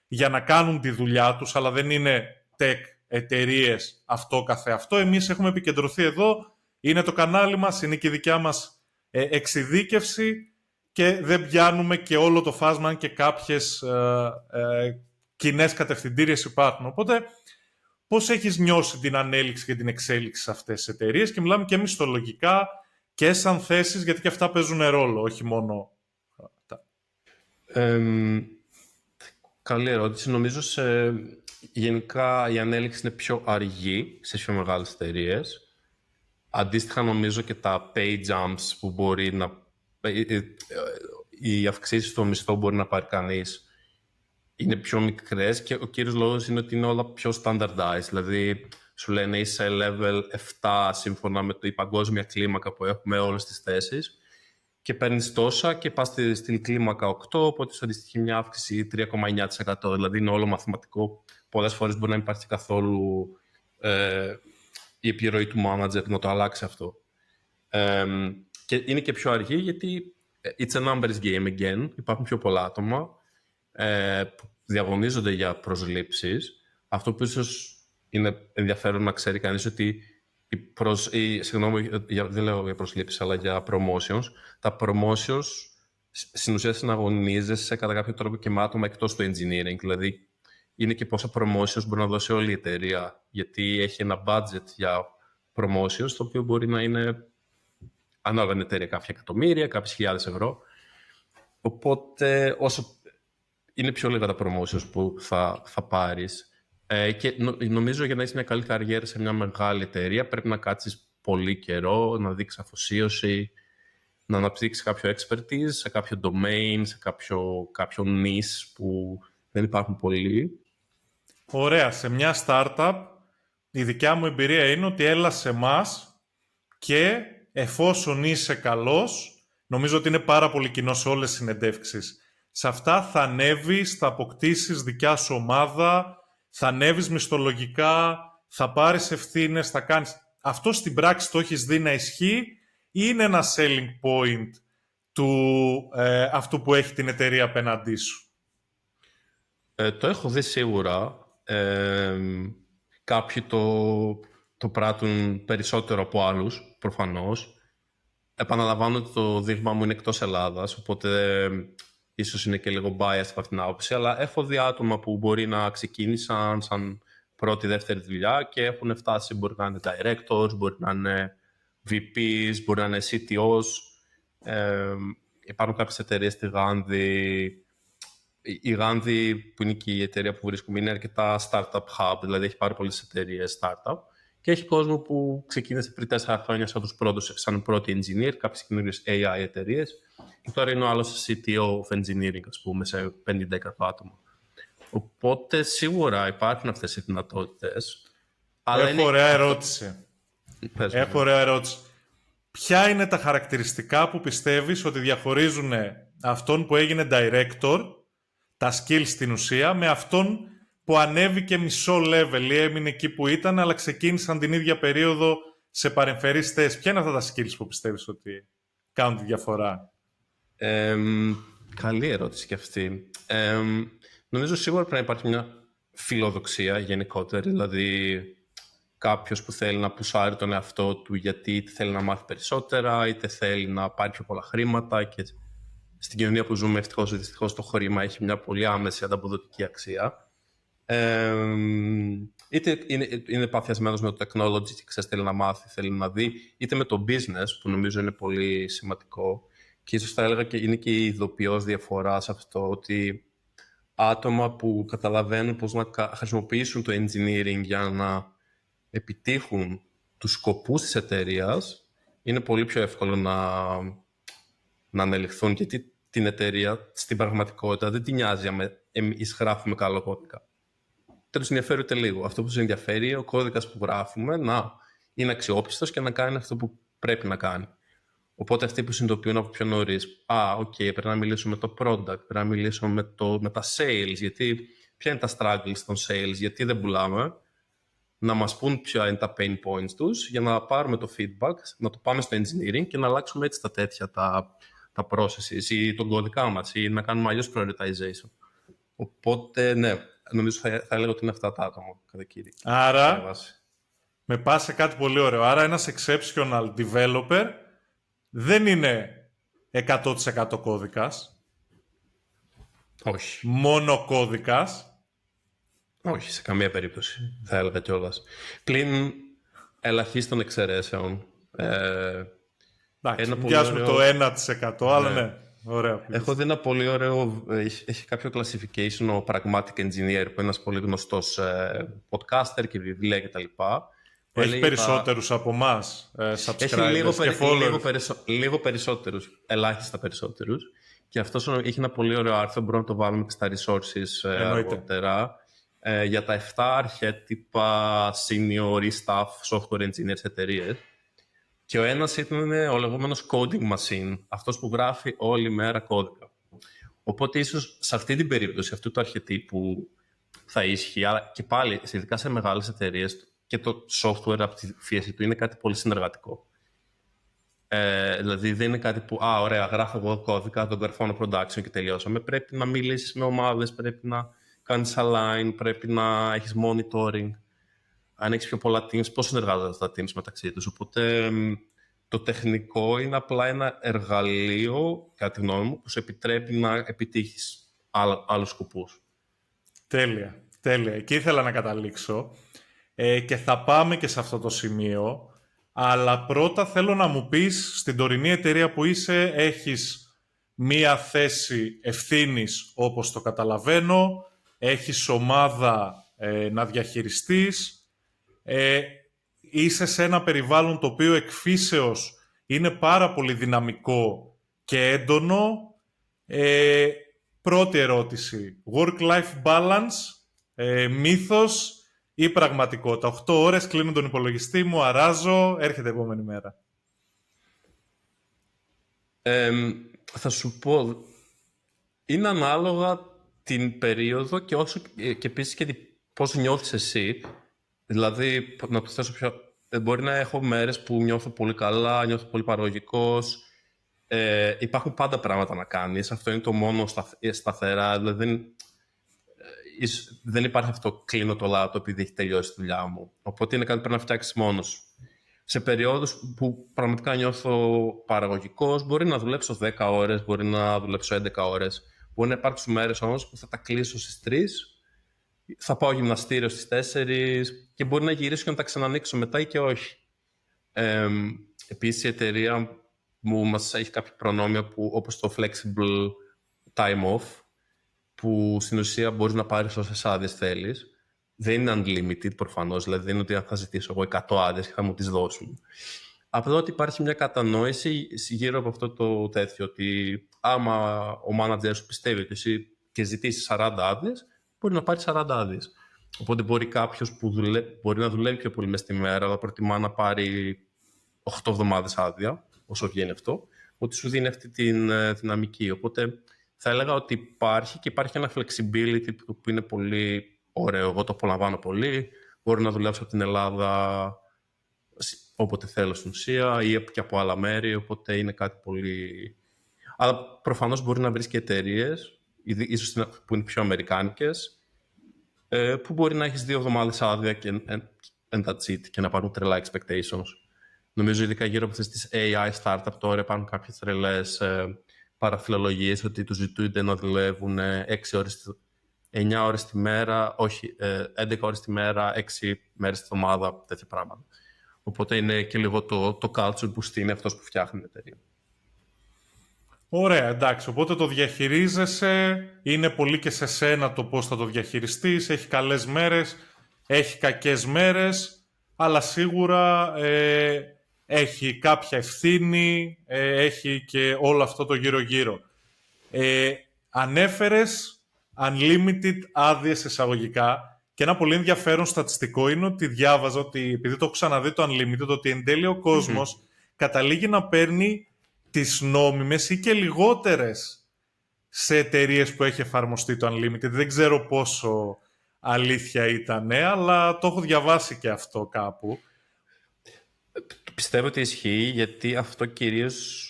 για να κάνουν τη δουλειά τους, αλλά δεν είναι tech εταιρείες αυτό καθεαυτό. Εμείς έχουμε επικεντρωθεί εδώ, είναι το κανάλι μας, είναι και η δικιά μας εξειδίκευση και δεν πιάνουμε και όλο το φάσμα και κάποιες κοινές κατευθυντήριες υπάρχουν. Οπότε, πώς έχεις νιώσει την ανέλυξη και την εξέλιξη σε αυτές τις εταιρείες, και μιλάμε και μισθολογικά και σαν θέσεις, γιατί και αυτά παίζουν ρόλο, όχι μόνο τα. Καλή ερώτηση. Νομίζω γενικά η ανέλυξη είναι πιο αργή σε πιο μεγάλες εταιρείες. Αντίστοιχα, νομίζω και τα pay jumps που μπορεί να... οι αυξήσεις στο μισθό μπορεί να πάρει κανείς είναι πιο μικρές, και ο κύριος λόγος είναι ότι είναι όλα πιο standardized. Δηλαδή, σου λένε είσαι level 7 σύμφωνα με η παγκόσμια κλίμακα που έχουμε όλες τις θέσεις, και παίρνεις τόσα και πας στην κλίμακα 8, οπότε σου αντιστοιχεί μια αύξηση 3,9%. Δηλαδή είναι όλο μαθηματικό. Πολλές φορές μπορεί να μην υπάρχει καθόλου η επιρροή του manager να το αλλάξει αυτό. Και είναι και πιο αργή γιατί it's a numbers game again. Υπάρχουν πιο πολλά άτομα που διαγωνίζονται για προσλήψεις. Αυτό που ίσως είναι ενδιαφέρον να ξέρει κανείς ότι συγγνώμη, δεν λέω για προσλήψεις, αλλά για promotions. Τα promotions στην ουσία συναγωνίζεσαι κατά κάποιο τρόπο και με άτομα εκτός του engineering. Δηλαδή, είναι και πόσα promotions μπορεί να δώσει όλη η εταιρεία, γιατί έχει ένα budget για promotions, το οποίο μπορεί να είναι ανάλογα την εταιρεία κάποια εκατομμύρια, κάποιες χιλιάδες ευρώ. Οπότε, όσο είναι πιο λίγα τα promotions που θα πάρεις, και νομίζω για να έχεις μια καλή καριέρα σε μια μεγάλη εταιρεία πρέπει να κάτσεις πολύ καιρό, να δείξεις αφοσίωση, να αναπτύξεις κάποιο expertise σε κάποιο domain, σε κάποιο niche που δεν υπάρχουν πολλοί. Ωραία. Σε μια startup η δικιά μου εμπειρία είναι ότι έλα σε εμάς και εφόσον είσαι καλός, νομίζω ότι είναι πάρα πολύ κοινό σε όλες τις συνεντεύξεις. Σε αυτά θα ανέβεις, θα αποκτήσεις δικιά σου ομάδα, θα ανέβεις μισθολογικά, θα πάρεις ευθύνες, θα κάνεις. Αυτό στην πράξη το έχεις δει να ισχύει ή είναι ένα selling point του αυτού που έχει την εταιρεία απέναντί σου? Το έχω δει σίγουρα. Κάποιοι το πράττουν περισσότερο από άλλους, προφανώς. Επαναλαμβάνω ότι το δείγμα μου είναι εκτός Ελλάδας, οπότε ίσως είναι και λίγο biased από αυτήν την άποψη, αλλά έχω δει άτομα που μπορεί να ξεκίνησαν σαν πρώτη-δεύτερη δουλειά και έχουν φτάσει, μπορεί να είναι directors, μπορεί να είναι VPs, μπορεί να είναι CTOs. Υπάρχουν κάποιες εταιρείες στη Γάνδη. Η Γάνδη, που είναι και η εταιρεία που βρίσκουμε, είναι αρκετά startup hub, δηλαδή έχει πάρα πολλές εταιρείες startup και έχει κόσμο που ξεκίνησε πριν 4 χρόνια σαν πρώτη engineer, κάποιες καινούριες AI εταιρείες, και τώρα είναι ο άλλος CTO of engineering, ας πούμε, σε 50-100 άτομα. Οπότε σίγουρα υπάρχουν αυτές οι δυνατότητες. Έχω ωραία ερώτηση. Ποια είναι τα χαρακτηριστικά που πιστεύεις ότι διαχωρίζουν αυτόν που έγινε director, τα skills στην ουσία, με αυτόν που ανέβηκε μισό level ή έμεινε εκεί που ήταν, αλλά ξεκίνησαν την ίδια περίοδο σε παρεμφερείς θέσεις? Ποια είναι αυτά τα skills που πιστεύεις ότι κάνουν τη διαφορά? Καλή ερώτηση και αυτή. Νομίζω σίγουρα πρέπει να υπάρχει μια φιλοδοξία γενικότερη, δηλαδή κάποιος που θέλει να πουσάρει τον εαυτό του γιατί είτε θέλει να μάθει περισσότερα, είτε θέλει να πάρει πιο πολλά χρήματα, και στην κοινωνία που ζούμε ευτυχώς ή δυστυχώς το χρήμα έχει μια πολύ άμεση ανταποδοτική αξία. Είτε είναι παθιασμένος με το technology και ξέρεις, θέλει να μάθει, θέλει να δει, είτε με το business που νομίζω είναι πολύ σημαντικό, και ίσως θα έλεγα και είναι και η ειδοποιώς διαφορά σε αυτό, ότι άτομα που καταλαβαίνουν πώς να χρησιμοποιήσουν το engineering για να επιτύχουν τους σκοπούς της εταιρείας, είναι πολύ πιο εύκολο να ανελιχθούν, γιατί την εταιρεία στην πραγματικότητα δεν την νοιάζει αν εμείς γράφουμε καλό κώδικα. Δεν τους ενδιαφέρει ούτε λίγο. Αυτό που τους ενδιαφέρει ο κώδικας που γράφουμε να είναι αξιόπιστος και να κάνει αυτό που πρέπει να κάνει. Οπότε αυτοί που συνειδητοποιούν από πιο νωρίς, πρέπει να μιλήσουμε με το product, πρέπει να μιλήσουμε με τα sales, γιατί ποια είναι τα struggles των sales, γιατί δεν πουλάμε, να μας πούν ποια είναι τα pain points τους, για να πάρουμε το feedback, να το πάμε στο engineering και να αλλάξουμε έτσι τα τέτοια, τα processes ή τον κώδικά μας, ή να κάνουμε αλλιώς prioritization. Οπότε, ναι, νομίζω θα έλεγα ότι είναι αυτά τα άτομα κατά κύριο. Άρα, με πας σε κάτι πολύ ωραίο. Άρα ένας exceptional developer δεν είναι 100% κώδικας. Όχι. Μόνο κώδικας. Όχι, σε καμία περίπτωση, θα έλεγα κιόλας. Πλην ελαχίστων εξαιρέσεων. Εντάξει, πιάσουμε το 1%, αλλά ναι. Ωραίο. Έχω δει ένα πολύ ωραίο, έχει κάποιο classification, ο Pragmatic Engineer, που είναι ένας πολύ γνωστός podcaster και βιβλία κτλ. Έχει περισσότερους από εμάς, subscribers και followers. Λίγο περισσότερους, ελάχιστα περισσότερους. Και αυτός έχει ένα πολύ ωραίο άρθρο, μπορούμε να το βάλουμε και στα resources αργότερα, για τα 7 αρχέτυπα senior ή staff software engineers σε εταιρείες. Και ο ένας ήταν ο λεγόμενος coding machine, αυτός που γράφει όλη μέρα κώδικα. Οπότε ίσως σε αυτή την περίπτωση, αυτού του αρχετύπου θα ίσχυε, αλλά και πάλι, ειδικά σε μεγάλες εταιρείες, και το software από τη φύση του είναι κάτι πολύ συνεργατικό. Δηλαδή δεν είναι κάτι που, ωραία, γράφω εγώ κώδικα, τον καρφώνω production και τελειώσαμε. Πρέπει να μιλήσεις με ομάδες, πρέπει να κάνεις align, πρέπει να έχεις monitoring. Αν έχεις πιο πολλά teams, πώς συνεργάζονται τα teams μεταξύ τους. Οπότε το τεχνικό είναι απλά ένα εργαλείο, κατά τη γνώμη μου, που σου επιτρέπει να επιτύχεις άλλους σκοπούς. Τέλεια, τέλεια. Εκεί ήθελα να καταλήξω και θα πάμε και σε αυτό το σημείο. Αλλά πρώτα θέλω να μου πεις, στην τωρινή εταιρεία που είσαι, έχεις μία θέση ευθύνης, όπως το καταλαβαίνω, έχεις ομάδα να διαχειριστείς, είσαι σε ένα περιβάλλον το οποίο εκφύσεως είναι πάρα πολύ δυναμικό και έντονο. Πρώτη ερώτηση, work-life balance, μύθος ή πραγματικότητα? 8 ώρες, κλείνω τον υπολογιστή μου, αράζω, έρχεται η επόμενη μέρα. Θα σου πω, είναι ανάλογα την περίοδο και, και επίσης και πώς νιώθεις εσύ. Δηλαδή, να το θέσω πιο... Μπορεί να έχω μέρες που νιώθω πολύ καλά, νιώθω πολύ παραγωγικός. Υπάρχουν πάντα πράγματα να κάνεις. Αυτό είναι το μόνο σταθερά. Δηλαδή, δεν υπάρχει αυτό κλείνω το λάπτοπ επειδή έχει τελειώσει τη δουλειά μου. Οπότε είναι κάτι που πρέπει να φτιάξεις μόνος. Σε περιόδους που πραγματικά νιώθω παραγωγικός, μπορεί να δουλέψω 10 ώρες, μπορεί να δουλέψω 11 ώρες. Μπορεί να υπάρξουν μέρες όμως που θα τα κλείσω στις 3, θα πάω γυμναστήριο στις 4 και μπορεί να γυρίσω και να τα ξανανοίξω μετά ή και όχι. Επίσης η εταιρεία μου μας έχει κάποια προνόμια που, όπως το flexible time off, που στην ουσία μπορείς να πάρεις όσες άδειες θέλεις. Δεν είναι unlimited προφανώς, δηλαδή δεν είναι ότι θα ζητήσω εγώ 100 άδειες και θα μου τις δώσουν. Απλά ότι υπάρχει μια κατανόηση γύρω από αυτό το τέτοιο, ότι άμα ο manager σου πιστεύει ότι εσύ και ζητήσει 40 άδειες, μπορεί να πάρει 40 άδειες. Οπότε μπορεί κάποιος που μπορεί να δουλεύει πιο πολύ μες τη μέρα, αλλά προτιμά να πάρει 8 εβδομάδες άδεια, όσο βγαίνει αυτό, ότι σου δίνει αυτή την δυναμική. Οπότε θα έλεγα ότι υπάρχει και υπάρχει ένα flexibility που είναι πολύ ωραίο. Εγώ το απολαμβάνω πολύ. Μπορώ να δουλέψω από την Ελλάδα όποτε θέλω στην ουσία ή και από άλλα μέρη, οπότε είναι κάτι πολύ... Αλλά προφανώς μπορεί να βρεις και εταιρείες, ίσως που είναι πιο αμερικάνικες, που μπορεί να έχεις 2 εβδομάδες άδεια και and that's it, και να πάρουν τρελά expectations. Νομίζω ειδικά γύρω από αυτές τις AI startup τώρα υπάρχουν κάποιες τρελές παραφιλολογίες ότι τους ζητούνται να δουλεύουν 9 ώρες τη μέρα, όχι, 11 ώρες τη μέρα, 6 μέρες τη εβδομάδα, τέτοια πράγματα. Οπότε είναι και λίγο το culture που είναι αυτός που φτιάχνει την εταιρεία. Ωραία, εντάξει. Οπότε το διαχειρίζεσαι, είναι πολύ και σε σένα το πώς θα το διαχειριστείς, έχει καλές μέρες, έχει κακές μέρες, αλλά σίγουρα έχει κάποια ευθύνη, έχει και όλο αυτό το γύρω-γύρω. Ανέφερες unlimited άδειες εισαγωγικά και ένα πολύ ενδιαφέρον στατιστικό είναι ότι διάβαζα ότι, επειδή το έχω ξαναδεί το unlimited, ότι εν τέλει ο κόσμος καταλήγει να παίρνει τις νόμιμες ή και λιγότερες σε εταιρείες που έχει εφαρμοστεί το unlimited. Δεν ξέρω πόσο αλήθεια ήταν, αλλά το έχω διαβάσει και αυτό κάπου. Πιστεύω ότι ισχύει, γιατί αυτό κυρίως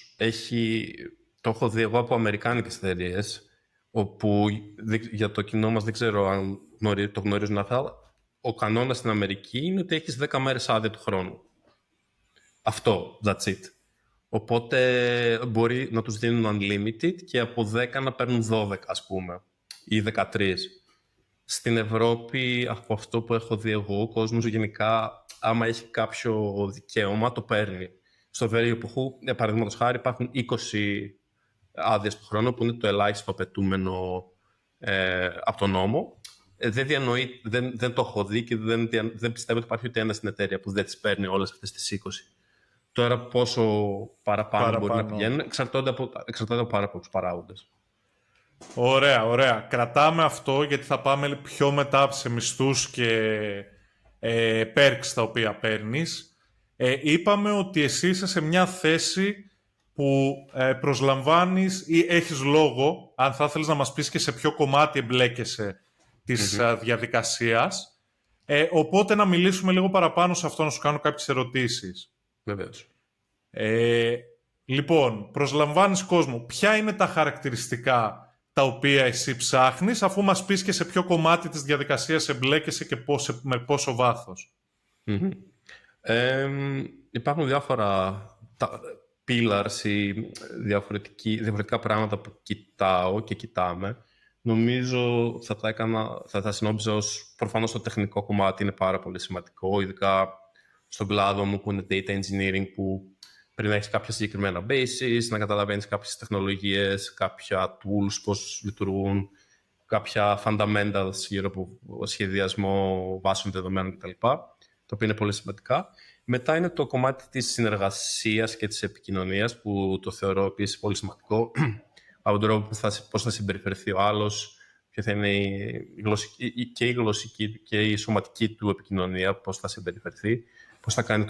το έχω δει εγώ από αμερικάνικες εταιρείες, όπου για το κοινό μας δεν ξέρω αν το γνωρίζουν αυτά, ο κανόνας στην Αμερική είναι ότι έχεις 10 μέρες άδεια του χρόνου. Αυτό, that's it. Οπότε μπορεί να τους δίνουν unlimited και από 10 να παίρνουν 12, ας πούμε, ή 13. Στην Ευρώπη, από αυτό που έχω δει εγώ, ο κόσμος γενικά, άμα έχει κάποιο δικαίωμα, το παίρνει. Στο Βέλγιο που έχω, παραδείγματος χάρη, υπάρχουν 20 άδειες του χρόνου, που είναι το ελάχιστο απαιτούμενο από τον νόμο. Δεν το έχω δει και δεν πιστεύω ότι υπάρχει ούτε ένα στην εταιρεία που δεν τις παίρνει όλες αυτές τις 20. Τώρα πόσο παραπάνω μπορεί να πηγαίνουν εξαρτάται από πάρα πολλούς παράγοντες. Ωραία, ωραία. Κρατάμε αυτό γιατί θα πάμε πιο μετά σε μισθούς και perks τα οποία παίρνεις. Είπαμε ότι εσύ είσαι σε μια θέση που προσλαμβάνεις ή έχεις λόγο, αν θα ήθελες να μας πεις και σε ποιο κομμάτι εμπλέκεσαι της διαδικασίας. Οπότε να μιλήσουμε λίγο παραπάνω σε αυτό, να σου κάνω κάποιες ερωτήσεις. Βεβαίως. Λοιπόν, προσλαμβάνεις κόσμο. Ποια είναι τα χαρακτηριστικά τα οποία εσύ ψάχνεις, αφού μας πεις και σε ποιο κομμάτι της διαδικασίας εμπλέκεσαι και με πόσο βάθος. Υπάρχουν διάφορα pillars ή διαφορετικά πράγματα που κοιτάω και κοιτάμε. Νομίζω θα τα συνόψιζα ως προφανώς το τεχνικό κομμάτι είναι πάρα πολύ σημαντικό, ειδικά στον κλάδο μου που είναι data engineering, που πρέπει να έχεις κάποια συγκεκριμένα bases, να καταλαβαίνεις κάποιες τεχνολογίες, κάποια tools, πώς λειτουργούν, κάποια fundamentals γύρω από σχεδιασμό βάσεων δεδομένων κτλ. Το οποίο είναι πολύ σημαντικά. Μετά είναι το κομμάτι της συνεργασίας και της επικοινωνίας, που το θεωρώ επίσης πολύ σημαντικό. Από τον τρόπο πώς θα συμπεριφερθεί ο άλλος, ποια θα είναι η γλωσσική και η σωματική του επικοινωνία, πώς θα συμπεριφερθεί, πώς θα κάνει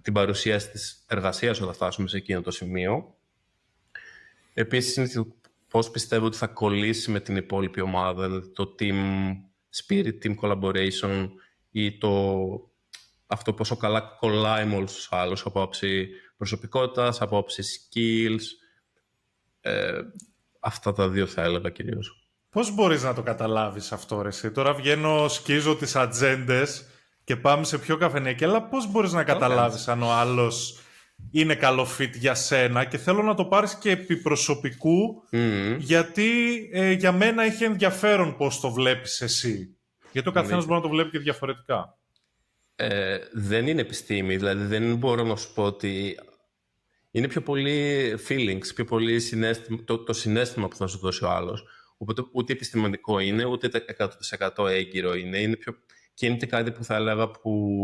την παρουσίαση της εργασίας όταν φτάσουμε σε εκείνο το σημείο. Επίσης, είναι πώς πιστεύω ότι θα κολλήσει με την υπόλοιπη ομάδα, δηλαδή το team spirit, team collaboration ή αυτό πόσο καλά κολλάει με όλους τους άλλους από άψη προσωπικότητας, από άψη skills. Αυτά τα δύο θα έλεγα κυρίως. Πώς μπορείς να το καταλάβεις αυτό, ρε εσύ? Τώρα βγαίνω, σκίζω τις ατζέντες και πάμε σε πιο καφενεία, αλλά πώς μπορείς να καταλάβεις αν ο άλλος είναι καλό fit για σένα? Και θέλω να το πάρεις και επί προσωπικού, γιατί για μένα έχει ενδιαφέρον πώς το βλέπεις εσύ. Γιατί ο καθένας μπορεί να το βλέπει και διαφορετικά. Δεν είναι επιστήμη, δηλαδή δεν μπορώ να σου πω ότι είναι πιο πολύ feelings, πιο πολύ το συναίσθημα που θα σου δώσει ο άλλος. Οπότε ούτε επιστημονικό είναι, ούτε 100% έγκυρο είναι. Και είναι και κάτι που θα έλεγα που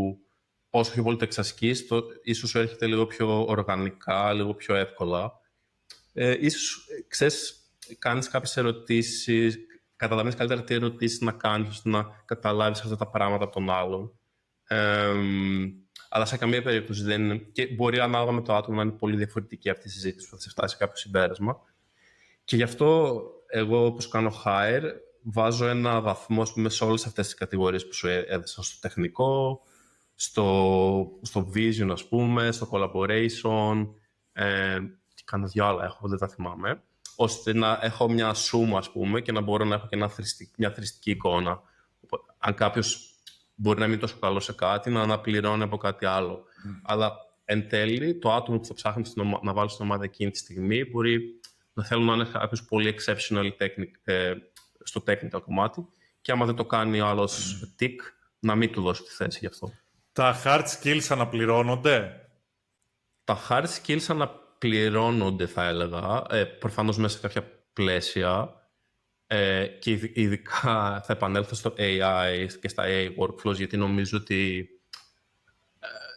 όσο πιο πολύ το εξασκείς, ίσως σου έρχεται λίγο πιο οργανικά, λίγο πιο εύκολα. Ίσως, ξέρεις, κάνεις κάποιες ερωτήσεις, καταλαβαίνεις καλύτερα τι ερωτήσεις να κάνεις, ώστε να καταλάβεις αυτά τα πράγματα από τον άλλον. Αλλά σε καμία περίπτωση δεν είναι. Και μπορεί ανάλογα με το άτομο να είναι πολύ διαφορετική αυτή η συζήτηση που θα σε φτάσει σε κάποιο συμπέρασμα. Και γι' αυτό εγώ, όπως κάνω hire, βάζω ένα βαθμό, ας πούμε, σε όλες αυτές τις κατηγορίες που σου έδωσα, στο τεχνικό, στο vision, ας πούμε, στο collaboration, και κάνω δυο άλλα έχω, δεν τα θυμάμαι, ώστε να έχω μια σούμα, ας πούμε, και να μπορώ να έχω και μια θρηστική εικόνα. Αν κάποιος μπορεί να μην είναι τόσο καλό σε κάτι, να αναπληρώνει από κάτι άλλο. Αλλά εν τέλει, το άτομο που θα ψάχνει να βάλει στην ομάδα εκείνη τη στιγμή μπορεί να θέλουν να είναι κάποιος πολύ exceptional στο technical κομμάτι, και άμα δεν το κάνει ο άλλος tick, να μην του δώσει τη θέση γι' αυτό. Τα hard skills αναπληρώνονται? Τα hard skills αναπληρώνονται, θα έλεγα, προφανώς μέσα σε κάποια πλαίσια, και ειδικά θα επανέλθω στο AI και στα AI workflows, γιατί νομίζω ότι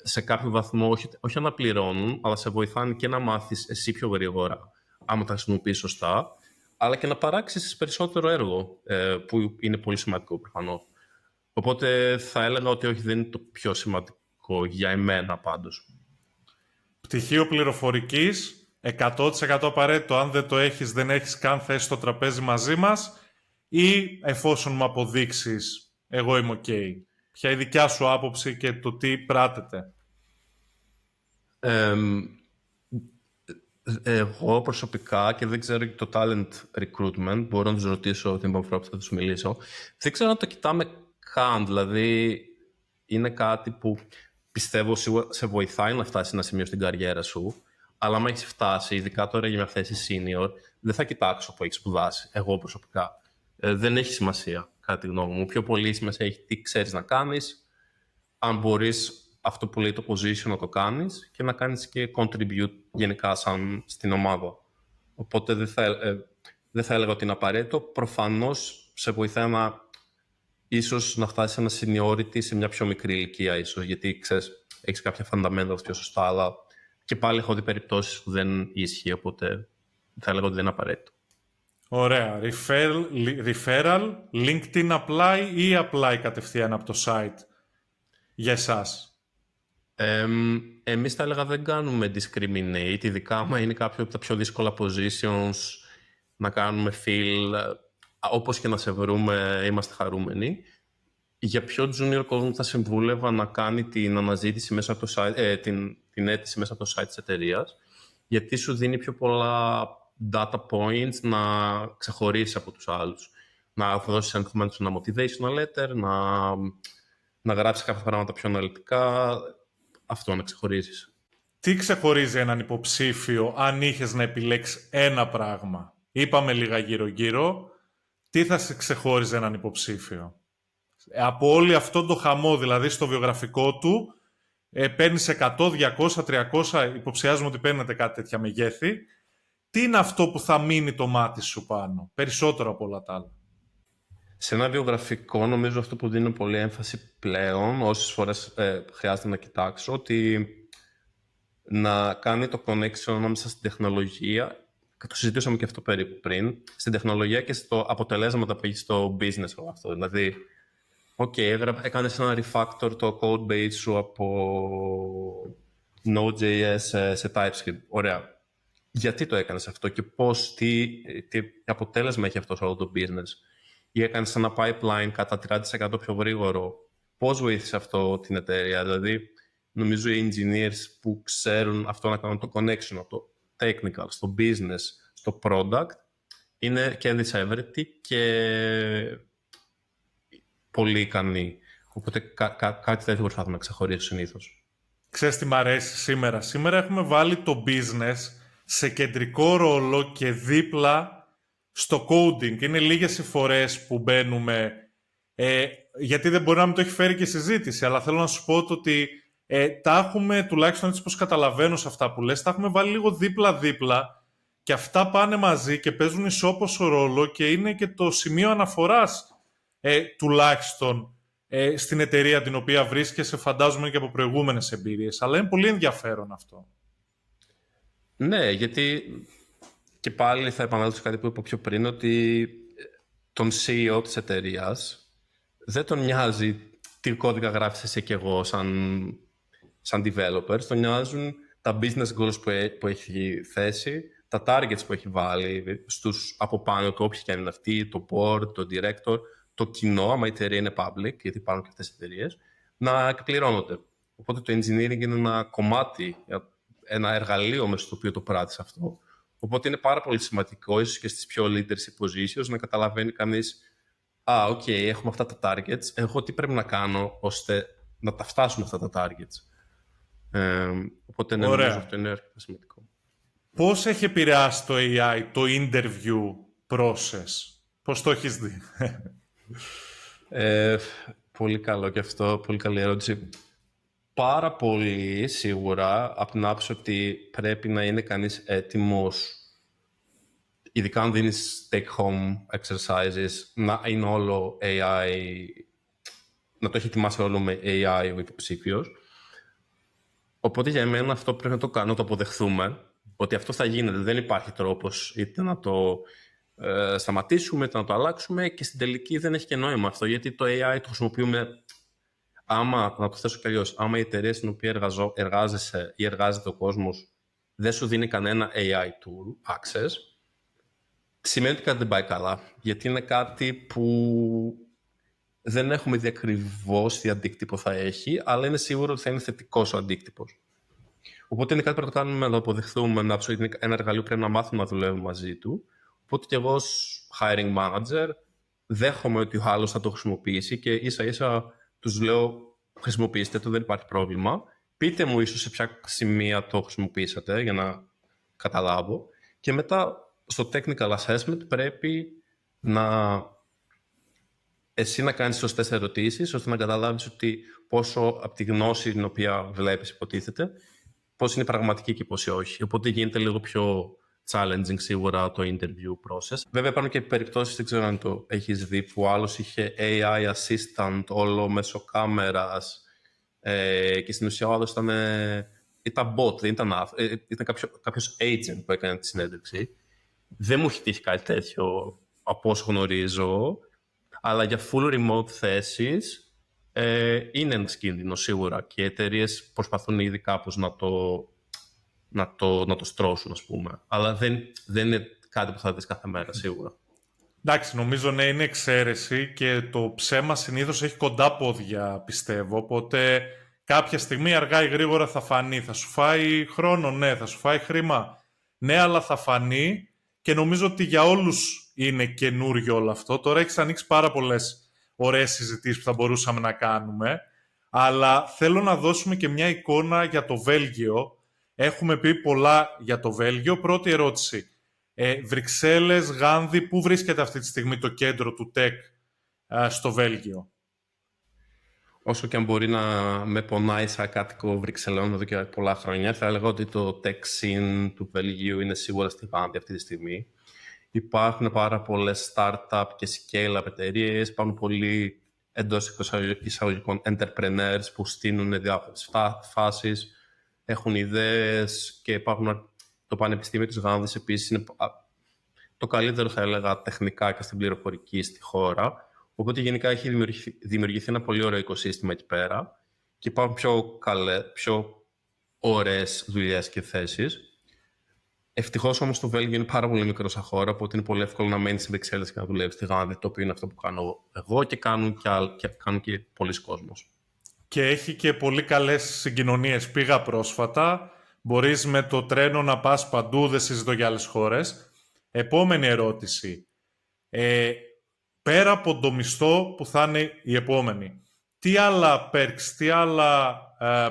σε κάποιο βαθμό όχι αναπληρώνουν, αλλά σε βοηθάνε και να μάθεις εσύ πιο γρήγορα, άμα τα χρησιμοποιείς σωστά, αλλά και να παράξεις περισσότερο έργο, που είναι πολύ σημαντικό προφανώς. Οπότε θα έλεγα ότι όχι, δεν είναι το πιο σημαντικό για εμένα πάντως. Πτυχίο πληροφορικής, 100% απαραίτητο. Αν δεν το έχεις, δεν έχεις καν θέση στο τραπέζι μαζί μας, ή εφόσον μου αποδείξεις, εγώ είμαι ok. Ποια είναι η δικιά σου άποψη και το τι πράτεται? Εγώ προσωπικά, και δεν ξέρω και το talent recruitment, μπορώ να τους ρωτήσω την επόμενη φορά που θα τους μιλήσω, δεν ξέρω αν το κοιτάμε καν, δηλαδή είναι κάτι που πιστεύω σίγουρα σε βοηθάει να φτάσει σε ένα σημείο στην καριέρα σου, αλλά άμα έχεις φτάσει, ειδικά τώρα για μια θέση senior, δεν θα κοιτάξω που έχεις σπουδάσει, εγώ προσωπικά. Δεν έχει σημασία, κατά τη γνώμη μου. Πιο πολύ σημασία έχει τι ξέρεις να κάνεις, αν μπορείς αυτό που λέει το position να το κάνεις και να κάνεις και contribute γενικά σαν στην ομάδα. Οπότε δεν θα έλεγα ότι είναι απαραίτητο. Προφανώς σε βοηθάει ίσως να φτάσεις σε ένα seniority σε μια πιο μικρή ηλικία ίσως, γιατί ξέρεις, έχεις κάποια fundamentals πιο σωστά, αλλά και πάλι έχω δει περιπτώσεις που δεν ίσχυε, οπότε θα έλεγα ότι δεν είναι απαραίτητο. Ωραία. Referral, LinkedIn apply ή apply κατευθείαν από το site για εσάς? Εμείς θα έλεγα δεν κάνουμε discriminate, ειδικά άμα είναι κάποιο από τα πιο δύσκολα positions να κάνουμε fill, όπως και να σε βρούμε είμαστε χαρούμενοι. Για πιο junior κόσμο θα συμβούλευα να κάνει την αναζήτηση μέσα από το site, την αίτηση μέσα από το site της εταιρείας, γιατί σου δίνει πιο πολλά data points να ξεχωρίσεις από τους άλλους. Να δώσεις ενδεχομένως ένα motivational letter, να γράψεις κάποια πράγματα πιο αναλυτικά, αυτό να ξεχωρίσεις. Τι ξεχωρίζει έναν υποψήφιο αν είχες να επιλέξεις ένα πράγμα? Είπαμε λίγα γύρω-γύρω. Τι θα σε ξεχώριζε έναν υποψήφιο? Από όλο αυτό το χαμό, δηλαδή στο βιογραφικό του, παίρνεις 100, 200, 300, υποψιάζομαι ότι παίρνετε κάτι τέτοια μεγέθη. Τι είναι αυτό που θα μείνει το μάτι σου πάνω, περισσότερο από όλα τα άλλα? Σε ένα βιογραφικό, νομίζω αυτό που δίνω πολύ έμφαση πλέον, όσες φορές χρειάζεται να κοιτάξω, ότι να κάνει το connection ανάμεσα στην τεχνολογία, και το συζητήσαμε και αυτό περίπου πριν, στην τεχνολογία και στο αποτελέσματα που έχει στο business όλο αυτό. Δηλαδή, έκανες ένα refactor το code base σου από Node.js σε TypeScript. Ωραία. Γιατί το έκανες αυτό και τι αποτέλεσμα έχει αυτό σε όλο το business? Ή έκανες ένα pipeline κατά 30% πιο γρήγορο. Πώς βοήθησε αυτό την εταιρεία? Δηλαδή, νομίζω οι engineers που ξέρουν αυτό να κάνουν το connection από το technical, στο business, στο product, είναι και δυσέβρετοι και πολύ ικανοί. Οπότε κάτι τέτοιο προσπάθουμε να ξεχωρίσω συνήθως. Ξέρεις τι μ' αρέσει σήμερα? Σήμερα έχουμε βάλει το business σε κεντρικό ρόλο και δίπλα στο coding. Είναι λίγες οι φορές που μπαίνουμε, γιατί δεν μπορεί να μην το έχει φέρει και συζήτηση, αλλά θέλω να σου πω ότι τα έχουμε, τουλάχιστον έτσι πως καταλαβαίνω σε αυτά που λες, τα έχουμε βάλει λίγο δίπλα-δίπλα και αυτά πάνε μαζί και παίζουν ισόποσο ρόλο και είναι και το σημείο αναφοράς τουλάχιστον στην εταιρεία την οποία βρίσκεσαι, φαντάζομαι και από προηγούμενες εμπειρίες. Αλλά είναι πολύ ενδιαφέρον αυτό. Ναι, γιατί και πάλι θα επανέλθω σε κάτι που είπα πιο πριν, ότι τον CEO της εταιρείας δεν τον νοιάζει τι κώδικα γράφεις εσύ και εγώ σαν developers, τον νοιάζουν τα business goals που έχει θέσει, τα targets που έχει βάλει στους από πάνω του, όποιοι και αν είναι αυτοί, το board, το director, το κοινό, άμα η εταιρεία είναι public, γιατί υπάρχουν και αυτές οι εταιρείες, να εκπληρώνονται. Οπότε το engineering είναι ένα κομμάτι, ένα εργαλείο μέσα στο οποίο το πράττεις αυτό. Οπότε είναι πάρα πολύ σημαντικό, ίσως και στις πιο leadership positions, να καταλαβαίνει κανείς, έχουμε αυτά τα targets, εγώ τι πρέπει να κάνω ώστε να τα φτάσουμε αυτά τα targets. Οπότε ναι, νομίζω αυτό είναι αρκετά σημαντικό. Πώς έχει επηρεάσει το AI το interview process? Πώς το έχεις δει? Πολύ καλό και αυτό, πολύ καλή ερώτηση. Πάρα πολύ σίγουρα, από την άποψη ότι πρέπει να είναι κανείς έτοιμος, ειδικά αν δίνεις take-home exercises, να είναι όλο AI, να το έχει ετοιμάσει όλο με AI ο υποψήφιος. Οπότε για μένα αυτό πρέπει να το κάνουμε, να το αποδεχθούμε, ότι αυτό θα γίνεται. Δεν υπάρχει τρόπος είτε να το σταματήσουμε, είτε να το αλλάξουμε και στην τελική δεν έχει και νόημα αυτό, γιατί το AI το χρησιμοποιούμε, να το θέσω κι αλλιώς, άμα η εταιρεία στην οποία εργάζεσαι ή εργάζεται ο κόσμος δεν σου δίνει κανένα AI tool access, σημαίνει ότι κάτι δεν πάει καλά, γιατί είναι κάτι που δεν έχουμε δει ακριβώς τι αντίκτυπο θα έχει, αλλά είναι σίγουρο ότι θα είναι θετικός ο αντίκτυπος. Οπότε είναι κάτι που πρέπει να κάνουμε, να αποδεχθούμε, είναι ένα εργαλείο που πρέπει να μάθουμε να δουλεύουμε μαζί του. Οπότε και εγώ ως hiring manager δέχομαι ότι ο άλλος θα το χρησιμοποιήσει και ίσα-ίσα τους λέω χρησιμοποιήστε το, δεν υπάρχει πρόβλημα. Πείτε μου ίσως σε ποια σημεία το χρησιμοποιήσατε για να καταλάβω. Και μετά στο technical assessment πρέπει εσύ να κάνεις σωστές ερωτήσεις, ώστε να καταλάβεις ότι πόσο από τη γνώση την οποία βλέπεις υποτίθεται, πώς είναι πραγματική και πώς όχι. Οπότε γίνεται λίγο πιο challenging σίγουρα το interview process. Βέβαια υπάρχουν και περιπτώσεις, δεν ξέρω αν το έχεις δει, που ο άλλος είχε AI assistant όλο μέσω κάμερας και στην ουσία ο άλλος ήταν bot, δεν ήταν κάποιος agent που έκανε τη συνέντευξη. Δεν μου έχει τύχει κάτι τέτοιο από όσο γνωρίζω, αλλά για full remote θέσεις είναι ένας κίνδυνος σίγουρα και οι εταιρείες προσπαθούν ήδη κάπως να το στρώσουν, ας πούμε. Αλλά δεν είναι κάτι που θα δεις κάθε μέρα, σίγουρα. Εντάξει, νομίζω ναι, είναι εξαίρεση και το ψέμα συνήθως έχει κοντά πόδια, πιστεύω. Οπότε κάποια στιγμή αργά ή γρήγορα θα φανεί. Θα σου φάει χρόνο, ναι, θα σου φάει χρήμα. Ναι, αλλά θα φανεί και νομίζω ότι για όλους είναι καινούριο όλο αυτό. Τώρα έχεις ανοίξει πάρα πολλές ωραίες συζητήσεις που θα μπορούσαμε να κάνουμε. Αλλά θέλω να δώσουμε και μια εικόνα για το Βέλγιο. Έχουμε πει πολλά για το Βέλγιο. Πρώτη ερώτηση. Βρυξέλλες, Γάνδη, πού βρίσκεται αυτή τη στιγμή το κέντρο του tech στο Βέλγιο? Όσο και αν μπορεί να με πονάει σαν κάτοικο Βρυξελών εδώ και πολλά χρόνια, θα έλεγα ότι το tech scene του Βελγίου είναι σίγουρα στη Γάνδη αυτή τη στιγμή. Υπάρχουν πάρα πολλές startup και scale-up εταιρείες, υπάρχουν πολλοί εντός εισαγωγικών entrepreneurs που στείνουν διάφορες φάσεις, έχουν ιδέες και υπάρχουν. Το Πανεπιστήμιο της Γάνδης επίσης είναι το καλύτερο, θα έλεγα, τεχνικά και στην πληροφορική στη χώρα. Οπότε γενικά έχει δημιουργηθεί ένα πολύ ωραίο οικοσύστημα εκεί πέρα και υπάρχουν πιο ωραίες δουλειές και θέσεις. Ευτυχώς όμως το Βέλγιο είναι πάρα πολύ μικρό σαν χώρα, οπότε είναι πολύ εύκολο να μένεις σε Βρυξέλλες και να δουλεύεις στη Γάνδη, το οποίο είναι αυτό που κάνω εγώ και κάνουν και πολλοί κόσμος. Και έχει και πολύ καλές συγκοινωνίες. Πήγα πρόσφατα. Μπορείς με το τρένο να πας παντού, δεν συζητώ για άλλες χώρες. Επόμενη ερώτηση. Πέρα από το μισθό που θα είναι η επόμενη, τι άλλα perks, τι άλλα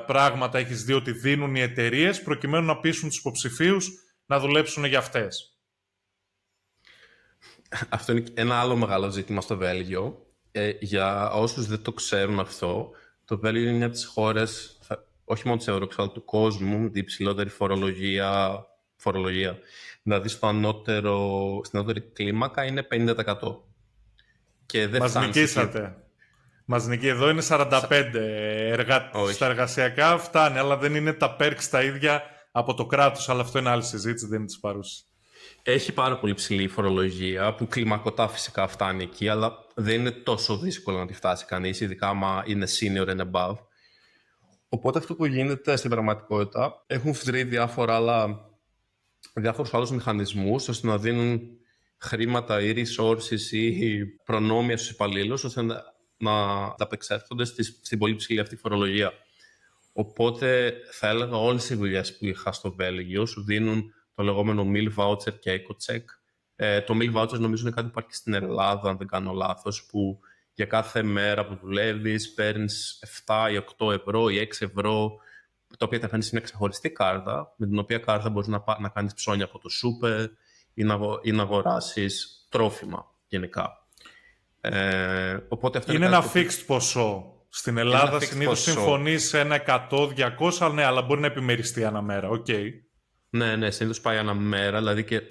πράγματα έχεις δει ότι δίνουν οι εταιρείες προκειμένου να πείσουν τους υποψηφίους να δουλέψουν για αυτές? Αυτό είναι ένα άλλο μεγάλο ζήτημα στο Βέλγιο. Για όσους δεν το ξέρουν αυτό, το Βέλγιο είναι μια από τις χώρες, όχι μόνο της Ευρώπης, αλλά του κόσμου, την υψηλότερη φορολογία. Δηλαδή, στην ανώτερη κλίμακα είναι 50%. Και δεν Μας νικήσατε. Μας νικεί. Εδώ είναι 45. Στα εργασιακά φτάνει, αλλά δεν είναι τα perks τα ίδια από το κράτος. Αλλά αυτό είναι άλλη συζήτηση, δεν είναι της παρούσης. Έχει πάρα πολύ ψηλή φορολογία, που κλιμακωτά φυσικά φτάνει εκεί, αλλά δεν είναι τόσο δύσκολο να τη φτάσει κανείς, ειδικά άμα είναι senior and above. Οπότε αυτό που γίνεται στην πραγματικότητα, έχουν βρει διάφορους άλλους μηχανισμούς, ώστε να δίνουν χρήματα ή resources ή προνόμια στους υπαλλήλους, ώστε να ανταπεξέλθονται στην πολύ ψηλή αυτή φορολογία. Οπότε θα έλεγα όλες οι δουλειές που είχα στο Βέλγιο σου δίνουν το λεγόμενο meal voucher και eco-check. Το meal voucher νομίζω είναι κάτι που υπάρχει στην Ελλάδα, αν δεν κάνω λάθος, που για κάθε μέρα που δουλεύεις παίρνεις 7 ή 8 ευρώ ή 6 ευρώ, τα οποία τα παίρνεις σε μια ξεχωριστή κάρτα, με την οποία κάρτα μπορείς να κάνεις ψώνια από το σούπερ ή να αγοράσεις τρόφιμα γενικά. Οπότε αυτό είναι ένα fixed ποσό. Στην Ελλάδα συνήθως συμφωνείς σε ένα 100-200, ναι, αλλά μπορεί να επιμεριστεί ένα μέρα. Okay. Ναι, συνήθως πάει ένα μέρα, δηλαδή και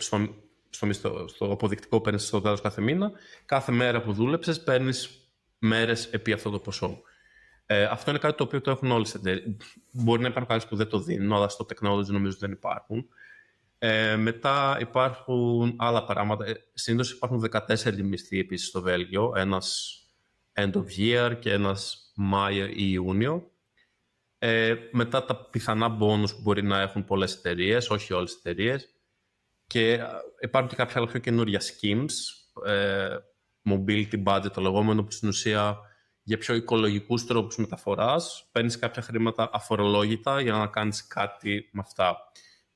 στο αποδεικτικό παίρνεις στο τέλος κάθε μήνα. Κάθε μέρα που δούλεψες παίρνεις μέρες επί αυτό το ποσό. Αυτό είναι κάτι το οποίο το έχουν όλες τις εταιρείες. Μπορεί να υπάρχουν κάποιες που δεν το δίνουν, αλλά στο technology νομίζω δεν υπάρχουν. Μετά υπάρχουν άλλα πράγματα. Συνήθως υπάρχουν 14 μισθοί επίσης στο Βέλγιο. Ένας end of year και ένας Μάιο ή Ιούνιο. Μετά τα πιθανά bonus που μπορεί να έχουν πολλές εταιρείες, όχι όλες τις εταιρείες. Και υπάρχουν και κάποια άλλα πιο καινούργια schemes, mobility budget το λεγόμενο, που στην ουσία για πιο οικολογικούς τρόπους μεταφοράς, παίρνεις κάποια χρήματα αφορολόγητα για να κάνεις κάτι με αυτά.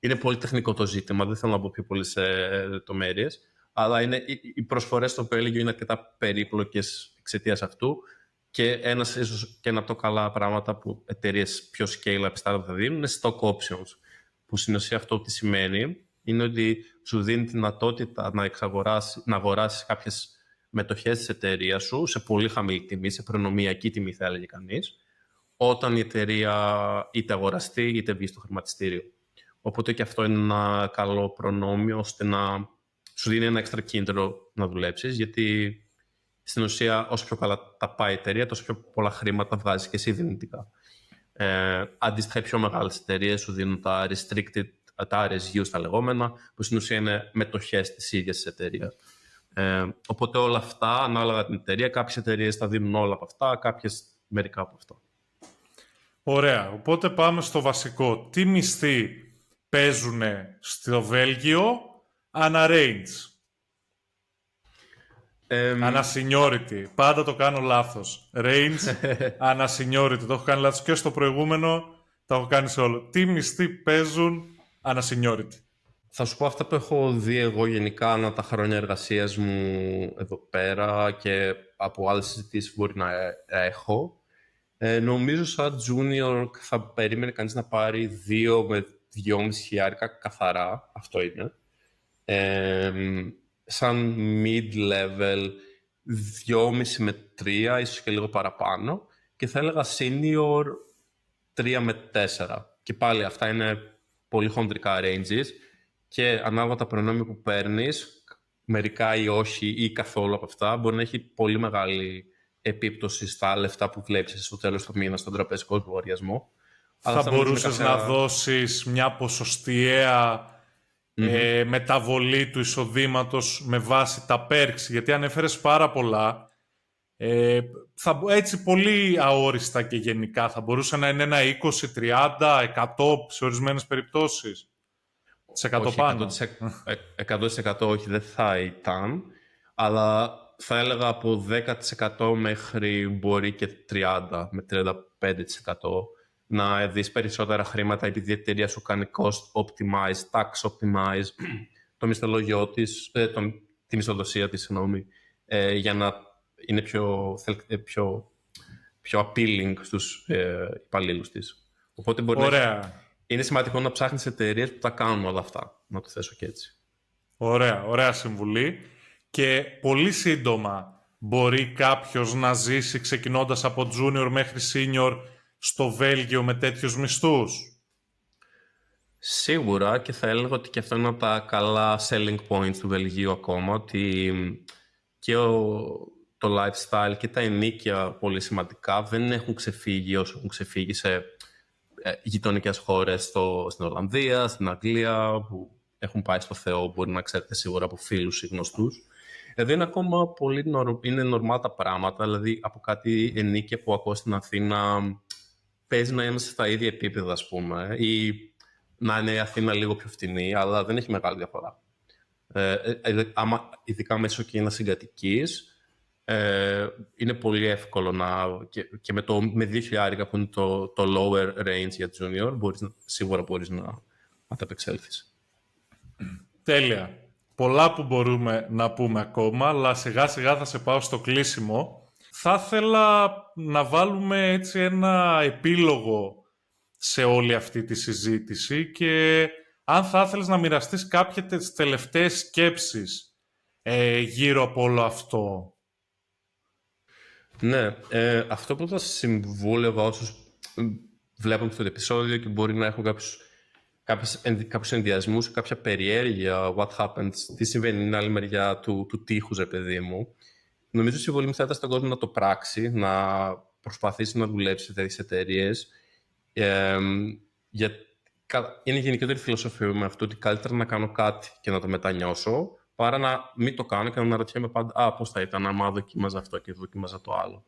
Είναι πολύ τεχνικό το ζήτημα, δεν θέλω να μπω πιο πολύ σε λεπτομέρειες, αλλά οι προσφορές στο Βέλγιο είναι αρκετά περίπλοκες εξαιτίας αυτού και ίσως και ένα από τα καλά πράγματα που εταιρείες πιο scale-up startup θα δίνουν είναι stock options, που στην ουσία αυτό τι σημαίνει είναι ότι σου δίνει τη δυνατότητα να αγοράσεις κάποιες μετοχές της εταιρείας σου σε πολύ χαμηλή τιμή, σε προνομιακή τιμή θα έλεγε κανείς, όταν η εταιρεία είτε αγοραστεί είτε βγει στο χρηματιστήριο. Οπότε και αυτό είναι ένα καλό προνόμιο ώστε να σου δίνει ένα έξτρα κίνητρο να δουλέψεις, γιατί στην ουσία όσο πιο καλά τα πάει η εταιρεία, τόσο πιο πολλά χρήματα βγάζει και εσύ δυνητικά. Αντίστοιχα, οι πιο μεγάλες εταιρείες σου δίνουν τα restricted, τα RSU στα λεγόμενα, που στην ουσία είναι μετοχές της ίδιας της εταιρείας. Οπότε όλα αυτά, ανάλογα την εταιρεία, κάποιες εταιρείες θα δίνουν όλα από αυτά, κάποιες μερικά από αυτά. Ωραία, οπότε πάμε στο βασικό. Τι μισθοί παίζουν στο Βέλγιο ανά range? Ανά seniority. Πάντα το κάνω λάθος. Range, ανά seniority. Το έχω κάνει λάθος και στο προηγούμενο, το έχω κάνει σε όλο. Τι μισθοί παίζουν ανά seniority? Θα σου πω αυτά που έχω δει εγώ γενικά ανά τα χρόνια εργασίας μου εδώ πέρα και από άλλες συζητήσεις που μπορεί να έχω. Νομίζω σαν junior θα περίμενε κανείς να πάρει 2 με 2,5 χιλιάρικα καθαρά. Αυτό είναι. Σαν mid-level 2,5 με 3, ίσως και λίγο παραπάνω. Και θα έλεγα senior 3 με 4. Και πάλι αυτά είναι πολύ χονδρικά ranges. Και ανάλογα τα προνόμια που παίρνεις, μερικά ή όχι ή καθόλου από αυτά, μπορεί να έχει πολύ μεγάλη επίπτωση στα λεφτά που βλέπεις στο τέλος του μήνα στον τραπεζικό λογαριασμό. Θα μπορούσες να δώσεις μια ποσοστιαία μεταβολή του εισοδήματος με βάση τα perks, γιατί ανέφερες πάρα πολλά. Έτσι πολύ αόριστα και γενικά θα μπορούσε να είναι ένα 20, 30, 100 σε ορισμένες περιπτώσεις. Σε 100 πάνω. 100% όχι, δεν θα ήταν, αλλά θα έλεγα από 10% μέχρι μπορεί και 30 με 35% να δεις περισσότερα χρήματα επειδή η εταιρεία σου κάνει cost optimize, tax optimize, το μισθολόγιο της, τη μισθοδοσία της, για να είναι πιο appealing στους υπαλλήλους της. Οπότε μπορεί είναι σημαντικό να ψάχνεις εταιρείες που τα κάνουν όλα αυτά, να το θέσω και έτσι. Ωραία συμβουλή. Και πολύ σύντομα μπορεί κάποιος να ζήσει ξεκινώντας από junior μέχρι senior στο Βέλγιο με τέτοιους μισθούς? Σίγουρα, και θα έλεγα ότι και αυτό είναι από τα καλά selling points του Βελγίου ακόμα, ότι και το lifestyle και τα ενοίκια πολύ σημαντικά δεν έχουν ξεφύγει όσο έχουν ξεφύγει σε γειτονικές χώρες, στην Ολλανδία, στην Αγγλία, που έχουν πάει στο Θεό, μπορεί να ξέρετε σίγουρα από φίλους ή γνωστούς. Εδώ είναι ακόμα πολύ είναι normal τα πράγματα, δηλαδή από κάτι ενοίκια που ακούω στην Αθήνα παίζει να είμαστε στα ίδια επίπεδα, ας πούμε, ή να είναι η Αθήνα λίγο πιο φτηνή, αλλά δεν έχει μεγάλη διαφορά. Ειδικά μέσω Κίνας συγκατοικείς, είναι πολύ εύκολο και με 2.000 που είναι το lower range για junior, σίγουρα μπορείς να ανταπεξέλθεις. Τέλεια. Πολλά που μπορούμε να πούμε ακόμα, αλλά σιγά σιγά θα σε πάω στο κλείσιμο. Θα ήθελα να βάλουμε έτσι ένα επίλογο σε όλη αυτή τη συζήτηση και αν θα ήθελες να μοιραστείς κάποιες τελευταίες σκέψεις γύρω από όλο αυτό. Ναι, αυτό που θα συμβούλευα όσους βλέπουν αυτό το επεισόδιο και μπορεί να έχουν κάποιους ενδιασμούς, κάποια περιέργεια, what happens, τι συμβαίνει στην άλλη μεριά του τείχους, ρε παιδί μου. Νομίζω η συμβολή μου θα ήταν στον κόσμο να το πράξει, να προσπαθήσει να δουλέψει σε τέτοιες εταιρείες. Είναι γενικότερη φιλοσοφία με αυτό ότι καλύτερα να κάνω κάτι και να το μετανιώσω, παρά να μην το κάνω και να αναρωτιέμαι πάντα πώς θα ήταν άμα δοκίμαζα αυτό και δοκίμαζα το άλλο.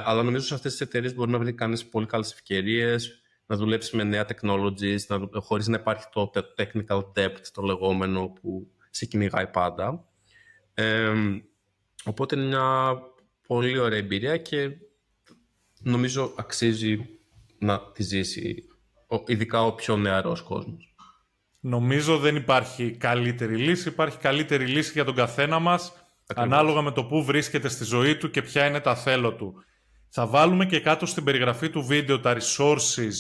Αλλά νομίζω σε αυτές τις εταιρείες μπορεί να βρει κανείς πολύ καλές ευκαιρίες, να δουλέψει με νέα technologies, χωρίς να υπάρχει το technical depth, το λεγόμενο που σε κυνηγάει πάντα. Οπότε είναι μια πολύ ωραία εμπειρία και νομίζω αξίζει να τη ζήσει, ειδικά ο πιο νεαρός κόσμος. Νομίζω δεν υπάρχει καλύτερη λύση. Υπάρχει καλύτερη λύση για τον καθένα μας, ανάλογα με το πού βρίσκεται στη ζωή του και ποια είναι τα θέλω του. Θα βάλουμε και κάτω στην περιγραφή του βίντεο τα resources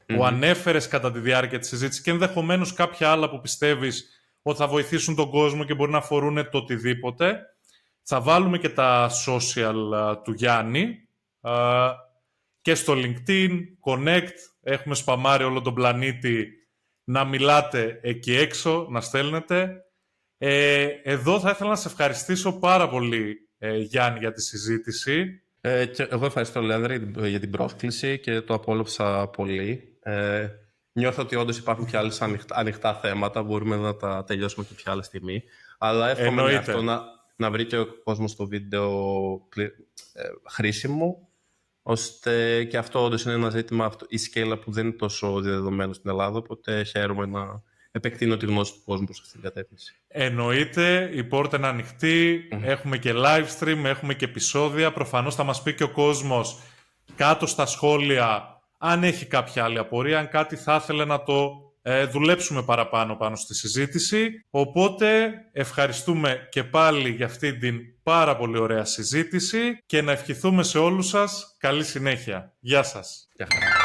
που ανέφερες κατά τη διάρκεια της συζήτησης και ενδεχομένως κάποια άλλα που πιστεύεις ότι θα βοηθήσουν τον κόσμο και μπορεί να αφορούν το οτιδήποτε. Θα βάλουμε και τα social του Γιάννη και στο LinkedIn, Connect, έχουμε σπαμάρει όλο τον πλανήτη να μιλάτε εκεί έξω, να στέλνετε. Εδώ θα ήθελα να σε ευχαριστήσω πάρα πολύ, Γιάννη, για τη συζήτηση. Και εγώ ευχαριστώ, Λέανδρη, για την πρόσκληση και το απόλαυσα πολύ. Νιώθω ότι όντως υπάρχουν και άλλες ανοιχτά θέματα, μπορούμε να τα τελειώσουμε και ποια άλλη στιγμή. Αλλά εύχομαι αυτό να βρει και ο κόσμος το βίντεο χρήσιμο, ώστε και αυτό όντως είναι ένα ζήτημα, η σκέλα που δεν είναι τόσο διαδεδομένο στην Ελλάδα, οπότε χαίρομαι να επεκτείνω τη γνώση του κόσμου προς αυτήν την κατεύθυνση. Εννοείται, η πόρτα είναι ανοιχτή, έχουμε και live stream, έχουμε και επεισόδια. Προφανώς θα μας πει και ο κόσμος κάτω στα σχόλια αν έχει κάποια άλλη απορία, αν κάτι θα ήθελε να το δουλέψουμε παραπάνω πάνω στη συζήτηση. Οπότε ευχαριστούμε και πάλι για αυτή την πάρα πολύ ωραία συζήτηση και να ευχηθούμε σε όλους σας καλή συνέχεια. Γεια σας. Γεια χαρά.